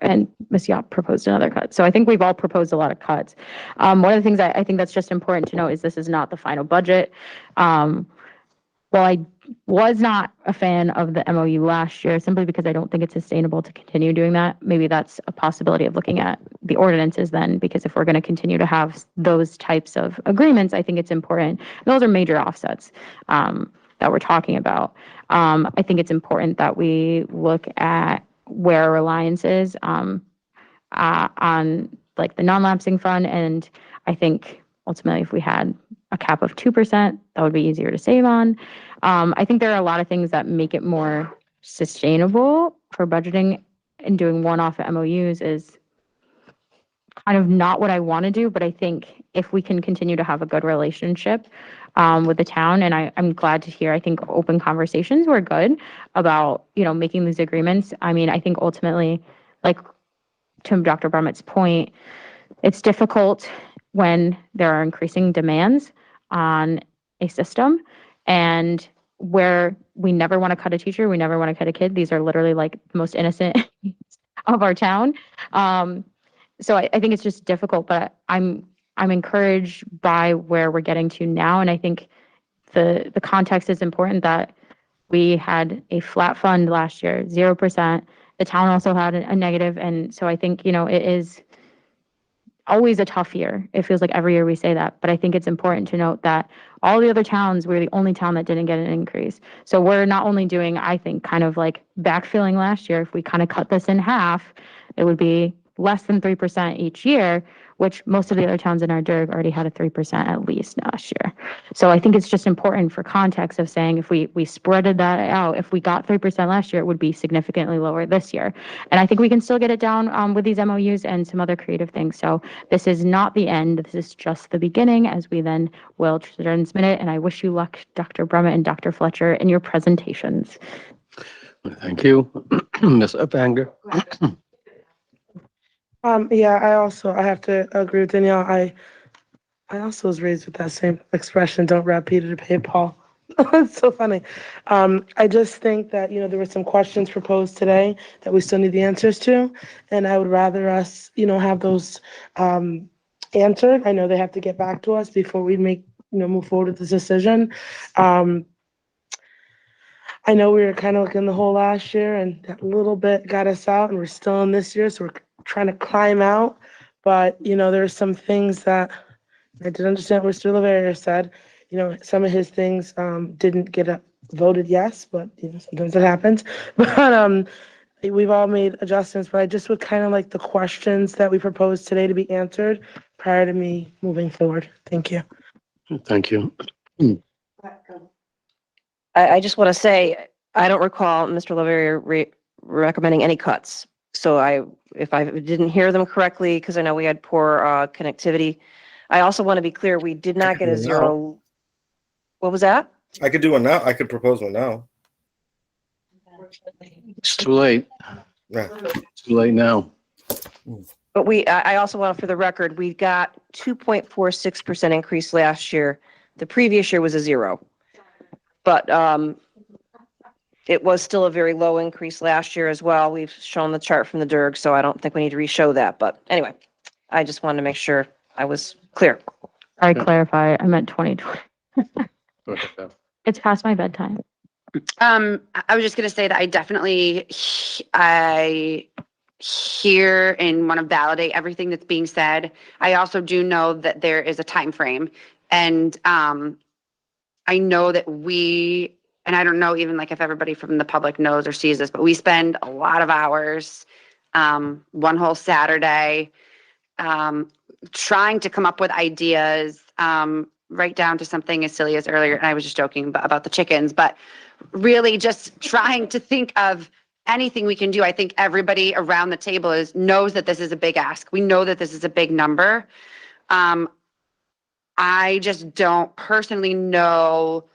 and Ms. Yap proposed another cut. So I think we've all proposed a lot of cuts. One of the things I think that's just important to note is this is not the final budget. While I was not a fan of the MOU last year, simply because I don't think it's sustainable to continue doing that, maybe that's a possibility of looking at the ordinances then, because if we're going to continue to have those types of agreements, I think it's important. And those are major offsets that we're talking about. I think it's important that we look at where our reliance is on like the non-lapsing fund. And I think ultimately if we had a cap of 2%, that would be easier to save on. I think there are a lot of things that make it more sustainable for budgeting, and doing one-off MOUs is kind of not what I want to do, but I think if we can continue to have a good relationship with the town, and I'm glad to hear, I think open conversations were good about, making these agreements. I mean, I think ultimately, like to Dr. Brummett's point, it's difficult when there are increasing demands on a system, and where we never want to cut a teacher, we never want to cut a kid. These are literally like the most innocent of our town. So I think it's just difficult, but I'm encouraged by where we're getting to now. And I think the context is important, that we had a flat fund last year, 0%. The town also had a negative. And so I think, it is always a tough year. It feels like every year we say that, but I think it's important to note that all the other towns, we're the only town that didn't get an increase. So we're not only doing, I think, kind of like backfilling last year. If we kind of cut this in half, it would be less than 3% each year, which most of the other towns in our DIRG already had a 3% at least last year. So I think it's just important for context of saying, if we spreaded that out, if we got 3% last year, it would be significantly lower this year. And I think we can still get it down with these MOUs and some other creative things. So this is not the end. This is just the beginning, as we then will transmit it. And I wish you luck, Dr. Brummett and Dr. Fletcher, in your presentations. Thank you. Ms. Epanger? Yeah, I have to agree with Danielle. I also was raised with that same expression, don't rob Peter to pay Paul. It's so funny. I just think that, there were some questions proposed today that we still need the answers to. And I would rather us, have those answered. I know they have to get back to us before we move forward with this decision. I know we were kind of looking the whole last year, and that little bit got us out, and we're still in this year. So we're trying to climb out. But, there's some things that I didn't understand what Mr. Leverrier said. Some of his things didn't get voted yes, but sometimes it happens. But we've all made adjustments, but I just would kind of like the questions that we proposed today to be answered prior to me moving forward. Thank you. Thank you. I just want to say, I don't recall Mr. Leverrier recommending any cuts. So if I didn't hear them correctly, because I know we had poor connectivity, I also want to be clear, we did not get a zero. What was that? I could do one now. I could propose one now. It's too late. Yeah. Too late now. But I also want, for the record, we got 2.46% increase last year. The previous year was a 0. But it was still a very low increase last year as well. We've shown the chart from the DIRG, so I don't think we need to re-show that. But anyway, I just wanted to make sure I was clear. I clarify, I meant 2020. Go ahead, Beth. It's past my bedtime. I was just going to say that I definitely, I hear and want to validate everything that's being said. I also do know that there is a time frame, and I know that we and I don't know even like if everybody from the public knows or sees this, but we spend a lot of hours, one whole Saturday, trying to come up with ideas, right down to something as silly as earlier, and I was just joking about the chickens, but really just trying to think of anything we can do. I think everybody around the table knows that this is a big ask. We know that this is a big number. I just don't personally know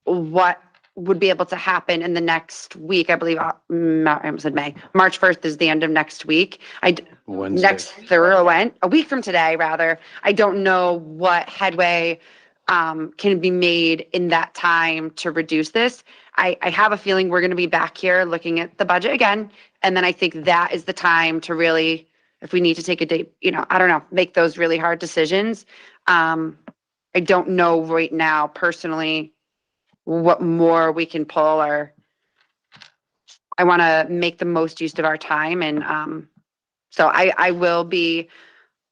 what would be able to happen in the next week. I believe, I almost said May. March 1st is the end of next week. Wednesday. A week from today, rather. I don't know what headway can be made in that time to reduce this. I have a feeling we're going to be back here looking at the budget again. And then I think that is the time to really, if we need to take a date, I don't know, make those really hard decisions. I don't know right now personally what more we can pull, or I want to make the most use of our time. And so I will be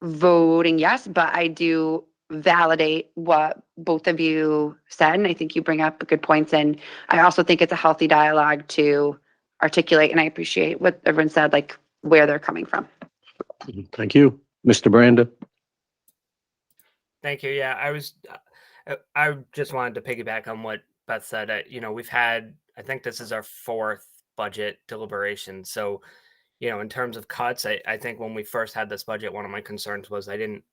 voting yes, but I do validate what both of you said. And I think you bring up good points. And I also think it's a healthy dialogue to articulate. And I appreciate what everyone said, like where they're coming from. Thank you. Mr. Branda? Thank you. Yeah, I just wanted to piggyback on what Beth said. We've had, I think this is our fourth budget deliberation. So, in terms of cuts, I think when we first had this budget, one of my concerns was I didn't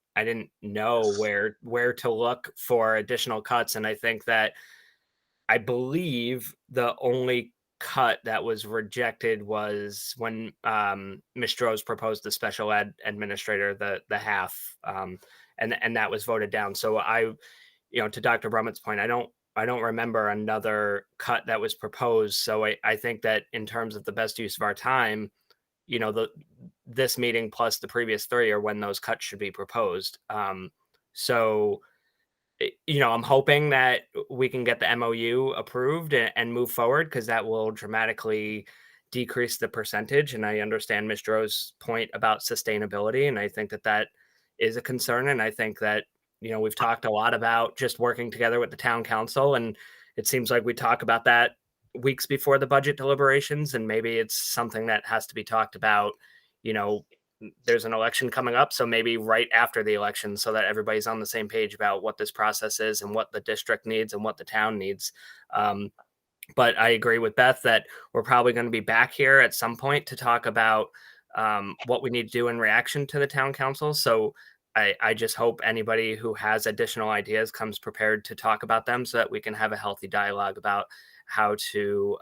know where to look for additional cuts. And I think that I believe the only cut that was rejected was when Ms. Stroh's proposed the special ed administrator, the half, and that was voted down. So to Dr. Brummett's point, I don't remember another cut that was proposed. So I think that in terms of the best use of our time, this meeting plus the previous three are when those cuts should be proposed. So I'm hoping that we can get the MOU approved and move forward, because that will dramatically decrease the percentage. And I understand Ms. Stroh's point about sustainability. And I think that is a concern. And I think that, we've talked a lot about just working together with the town council. And it seems like we talk about that weeks before the budget deliberations. And maybe it's something that has to be talked about, there's an election coming up, so maybe right after the election, so that everybody's on the same page about what this process is and what the district needs and what the town needs. But I agree with Beth that we're probably going to be back here at some point to talk about what we need to do in reaction to the town council. So I just hope anybody who has additional ideas comes prepared to talk about them, so that we can have a healthy dialogue about how to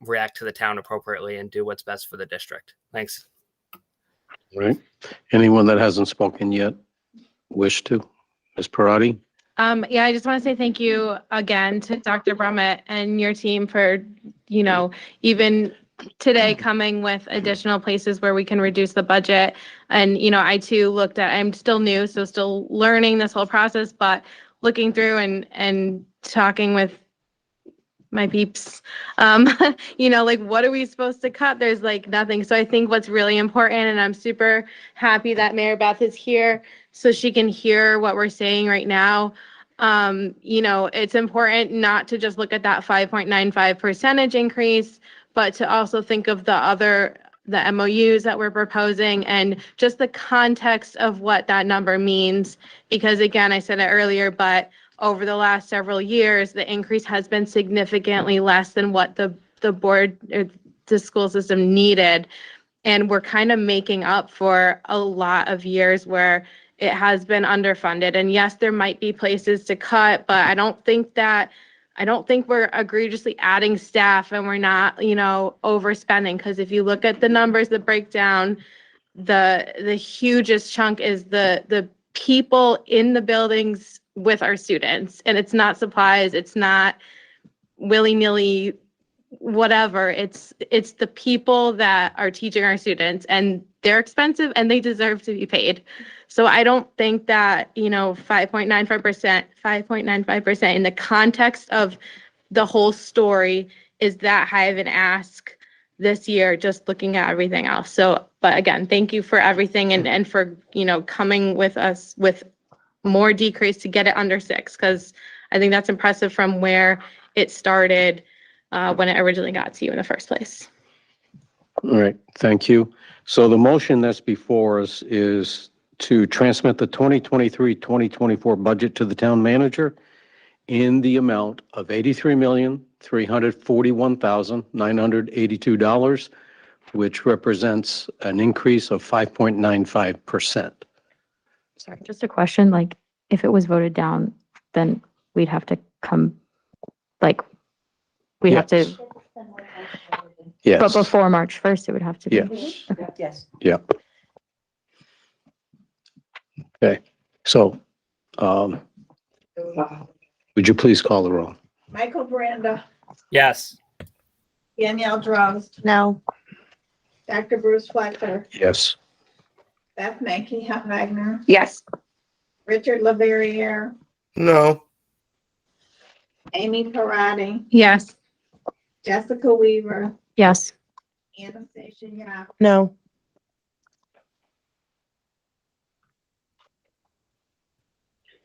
react to the town appropriately and do what's best for the district. Thanks. Right. Anyone that hasn't spoken yet wish to? Ms. Parati? Yeah, I just want to say thank you again to Dr. Brummett and your team for, even today coming with additional places where we can reduce the budget. And, I too I'm still new, so still learning this whole process, but looking through and talking with my peeps, what are we supposed to cut? There's nothing. So I think what's really important, and I'm super happy that Mayor Beth is here so she can hear what we're saying right now. It's important not to just look at that 5.95% increase, but to also think of the MOUs that we're proposing and just the context of what that number means. Because again, I said it earlier, but over the last several years, the increase has been significantly less than what the board or the school system needed. And we're kind of making up for a lot of years where it has been underfunded. And yes, there might be places to cut, but I don't think we're egregiously adding staff and we're not, overspending. Because if you look at the numbers, the breakdown, the hugest chunk is the people in the buildings with our students. And it's not supplies, it's not willy-nilly whatever. It's the people that are teaching our students, and they're expensive and they deserve to be paid. So I don't think that, 5.95% in the context of the whole story is that high of an ask this year, just looking at everything else. So, but again, thank you for everything and for, coming with us with more decrease to get it under 6, because I think that's impressive from where it started when it originally got to you in the first place. All right, thank you. So the motion that's before us is to transmit the 2023-2024 budget to the town manager in the amount of $83,341,982, which represents an increase of 5.95%. Sorry, just a question, like, if it was voted down, then we'd have to come, like, we'd have to, Yes. but Yes, before March 1st, it would have to be. yes, Yes. yeah. Okay, so, would you please call the roll? Michael Branda, Yes. Danielle Drost, No. Dr. Bruce Fletcher, Yes. Beth Mackey Wagner, Yes. Richard Laveriere, No. Amy Parati, Yes. Jessica Weaver, Yes, Anastasia Yap, No.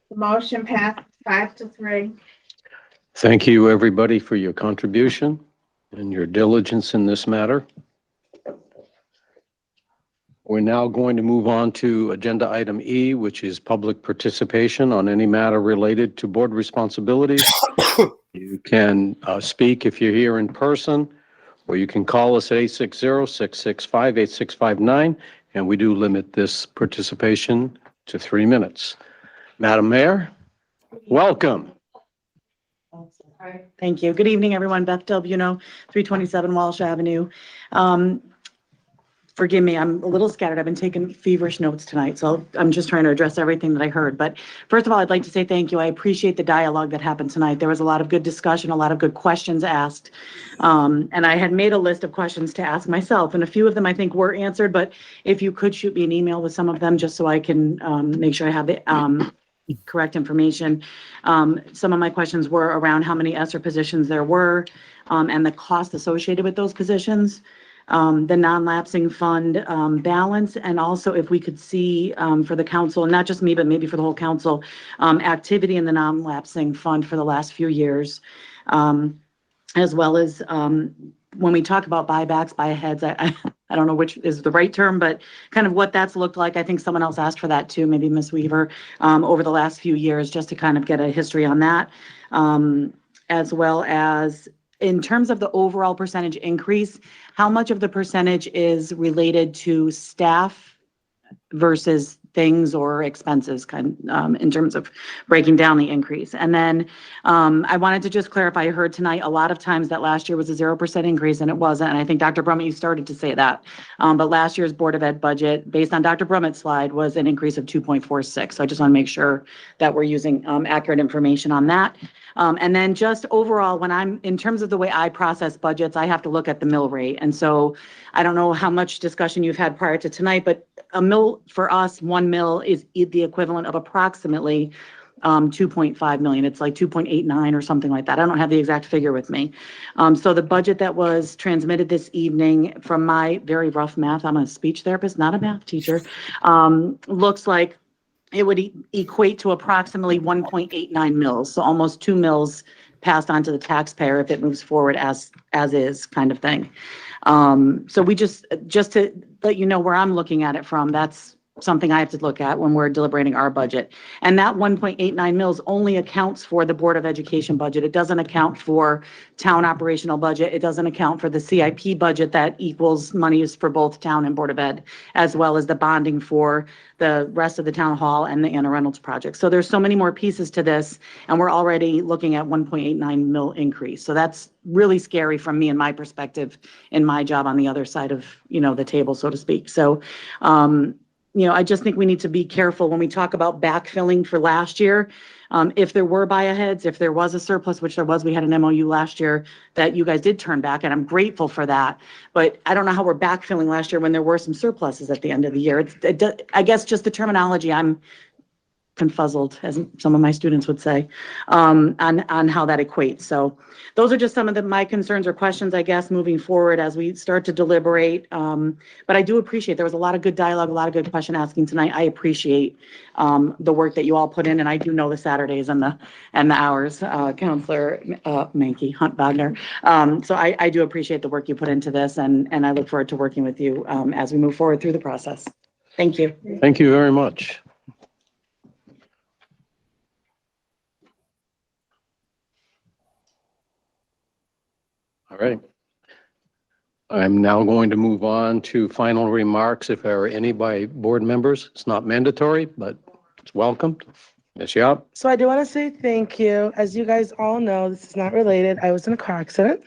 the motion passed 5-3. Thank you, everybody, for your contribution and your diligence in this matter. We're now going to move on to agenda item E, which is public participation on any matter related to board responsibilities. You can speak if you're here in person, or you can call us at 860-665-8659, and we do limit this participation to 3 minutes. Madam Mayor, welcome. Thank you. Good evening, everyone. Beth Delbuno, 327 Walsh Avenue. Forgive me, I'm a little scattered. I've been taking feverish notes tonight, so I'm just trying to address everything that I heard. But first of all, I'd like to say thank you. I appreciate the dialogue that happened tonight. There was a lot of good discussion, a lot of good questions asked. And I had made a list of questions to ask myself, and a few of them I think were answered, but if you could shoot me an email with some of them, just so I can make sure I have the correct information. Some of my questions were around how many ESER positions there were, and the cost associated with those positions, the non-lapsing fund balance, and also if we could see for the council, and not just me, but maybe for the whole council, activity in the non-lapsing fund for the last few years, as well as when we talk about buybacks, buy-aheads, I don't know which is the right term, but kind of what that's looked like. I think someone else asked for that too, maybe Ms. Weaver, over the last few years, just to kind of get a history on that. As well as in terms of the overall percentage increase, how much of the percentage is related to staff versus things or expenses, kind in terms of breaking down the increase. And then I wanted to just clarify, I heard tonight a lot of times that last year was a 0% increase, and it wasn't. And I think Dr. Brummett, you started to say that. But last year's Board of Ed budget, based on Dr. Brummett's slide, was an increase of 2.46. So I just want to make sure that we're using accurate information on that. And then just overall, when I'm, in terms of the way I process budgets, I have to look at the mill rate. And so I don't know how much discussion you've had prior to tonight, but a mill for us, 1 mill is the equivalent of approximately 2.5 million. It's like 2.89 or something like that. I don't have the exact figure with me. So the budget that was transmitted this evening from my very rough math, I'm a speech therapist, not a math teacher, looks like it would equate to approximately 1.89 mils. So almost 2 mils passed on to the taxpayer if it moves forward as is kind of thing. So we just to let you know where I'm looking at it from, that's something I have to look at when we're deliberating our budget. And that 1.89 mils only accounts for the Board of Education budget. It doesn't account for town operational budget. It doesn't account for the CIP budget that equals monies for both town and Board of Ed, as well as the bonding for the rest of the town hall and the Anna Reynolds project. So there's so many more pieces to this, and we're already looking at 1.89 mil increase. So that's really scary from me and my perspective in my job on the other side of, the table, so to speak. So, I just think we need to be careful when we talk about backfilling for last year. If there were buy-aheads, if there was a surplus, which there was, we had an MOU last year that you guys did turn back, and I'm grateful for that. But I don't know how we're backfilling last year when there were some surpluses at the end of the year. I guess just the terminology I'm confuzzled, as some of my students would say, on how that equates. So those are just some of my concerns or questions, I guess, moving forward as we start to deliberate. But I do appreciate, there was a lot of good dialogue, a lot of good question asking tonight. I appreciate the work that you all put in, and I do know the Saturdays and the hours, Counselor Mankey, Hunt Wagner. So I do appreciate the work you put into this, and I look forward to working with you as we move forward through the process. Thank you. Thank you very much. All right. I'm now going to move on to final remarks, if there are any by board members. It's not mandatory, but it's welcomed. Ms. Yap? So I do want to say thank you. As you guys all know, this is not related. I was in a car accident.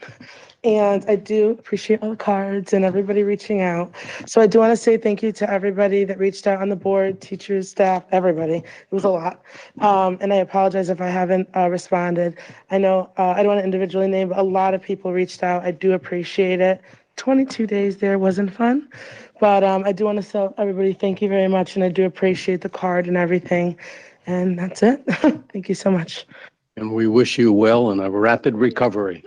And I do appreciate all the cards and everybody reaching out. So I do want to say thank you to everybody that reached out on the board, teachers, staff, everybody. It was a lot. And I apologize if I haven't responded. I know I don't want to individually name, but a lot of people reached out. I do appreciate it. 22 days there wasn't fun. But I do want to tell everybody thank you very much. And I do appreciate the card and everything. And that's it. Thank you so much. And we wish you well and a rapid recovery.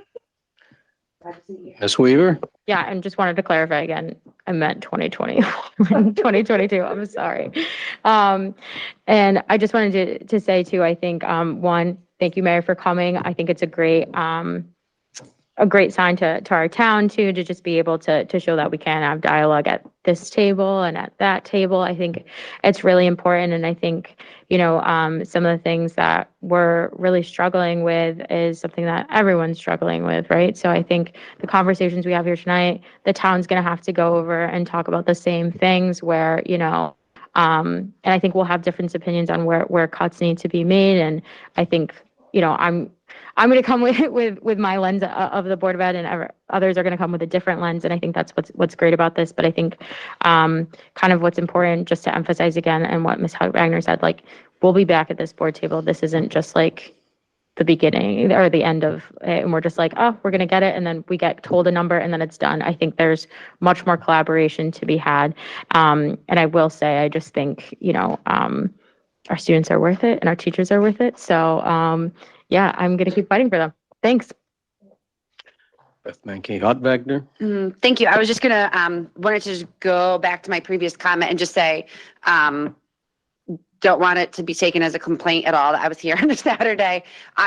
Ms. Weaver? Yeah, and just wanted to clarify again, I meant 2020, 2022, I'm sorry. And I just wanted to say too, I think, one, thank you, Mayor, for coming. I think it's a great sign to our town too, to just be able to show that we can have dialogue at this table and at that table. I think it's really important. And I think, some of the things that we're really struggling with is something that everyone's struggling with, right? So I think the conversations we have here tonight, the town's going to have to go over and talk about the same things where, and I think we'll have different opinions on where cuts need to be made. And I think, I'm going to come with my lens of the Board of Ed, and others are going to come with a different lens. And I think that's what's great about this. But I think kind of what's important, just to emphasize again, and what Ms. Wagner said, like, we'll be back at this board table. This isn't just like the beginning or the end of it, and we're just like, oh, we're going to get it. And then we get told a number and then it's done. I think there's much more collaboration to be had. And I will say, I just think, our students are worth it and our teachers are worth it. So, yeah, I'm going to keep fighting for them. Thanks. Beth Mankey, Hunt Wagner? Thank you. I was just gonna, wanted to just go back to my previous comment and just say, don't want it to be taken as a complaint at all that I was here on a Saturday.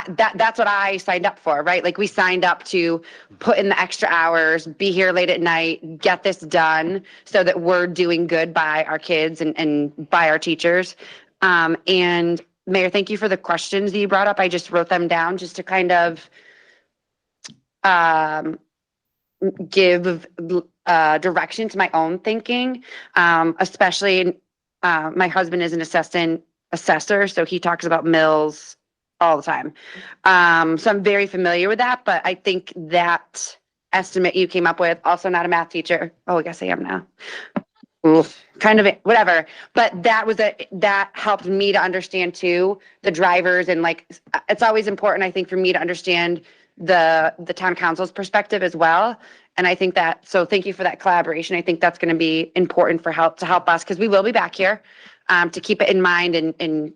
That's what I signed up for, right? Like, we signed up to put in the extra hours, be here late at night, get this done so that we're doing good by our kids and by our teachers. And Mayor, thank you for the questions that you brought up. I just wrote them down just to kind of give direction to my own thinking, especially my husband is an assistant assessor, so he talks about mills all the time. So I'm very familiar with that, but I think that estimate you came up with, also not a math teacher. Oh, I guess I am now. Kind of whatever, but that helped me to understand too the drivers, and like, it's always important, I think, for me to understand the town council's perspective as well. And I think that, so thank you for that collaboration. I think that's going to be important to help us, because we will be back here to keep it in mind and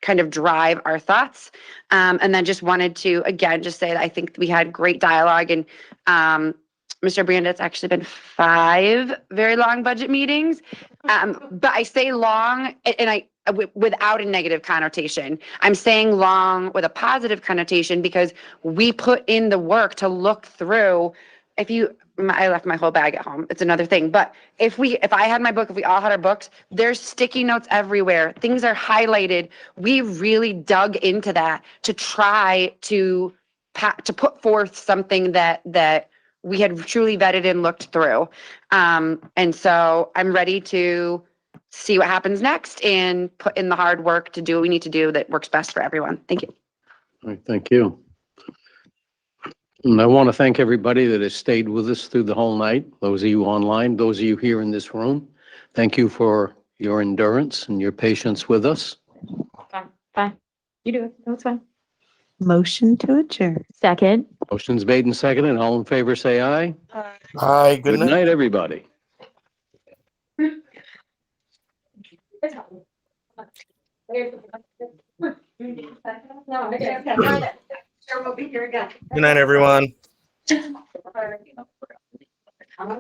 kind of drive our thoughts. And then just wanted to again just say that I think we had great dialogue, and Mr. Branda, it's actually been 5 very long budget meetings. But I say long, and without a negative connotation. I'm saying long with a positive connotation because we put in the work to look through. I left my whole bag at home. It's another thing. But if I had my book, if we all had our books, there's sticky notes everywhere. Things are highlighted. We really dug into that to try to put forth something that we had truly vetted and looked through. And so I'm ready to see what happens next and put in the hard work to do what we need to do that works best for everyone. Thank you. All right, thank you. And I want to thank everybody that has stayed with us through the whole night. Those of you online, those of you here in this room, thank you for your endurance and your patience with us. Fine. You do it. That's fine. Motion to adjourn. Second. Motion's made and seconded. All in favor, say aye. Hi, Good night, everybody. No, I can't. Sure, we'll be here again. Good night, everyone. I'm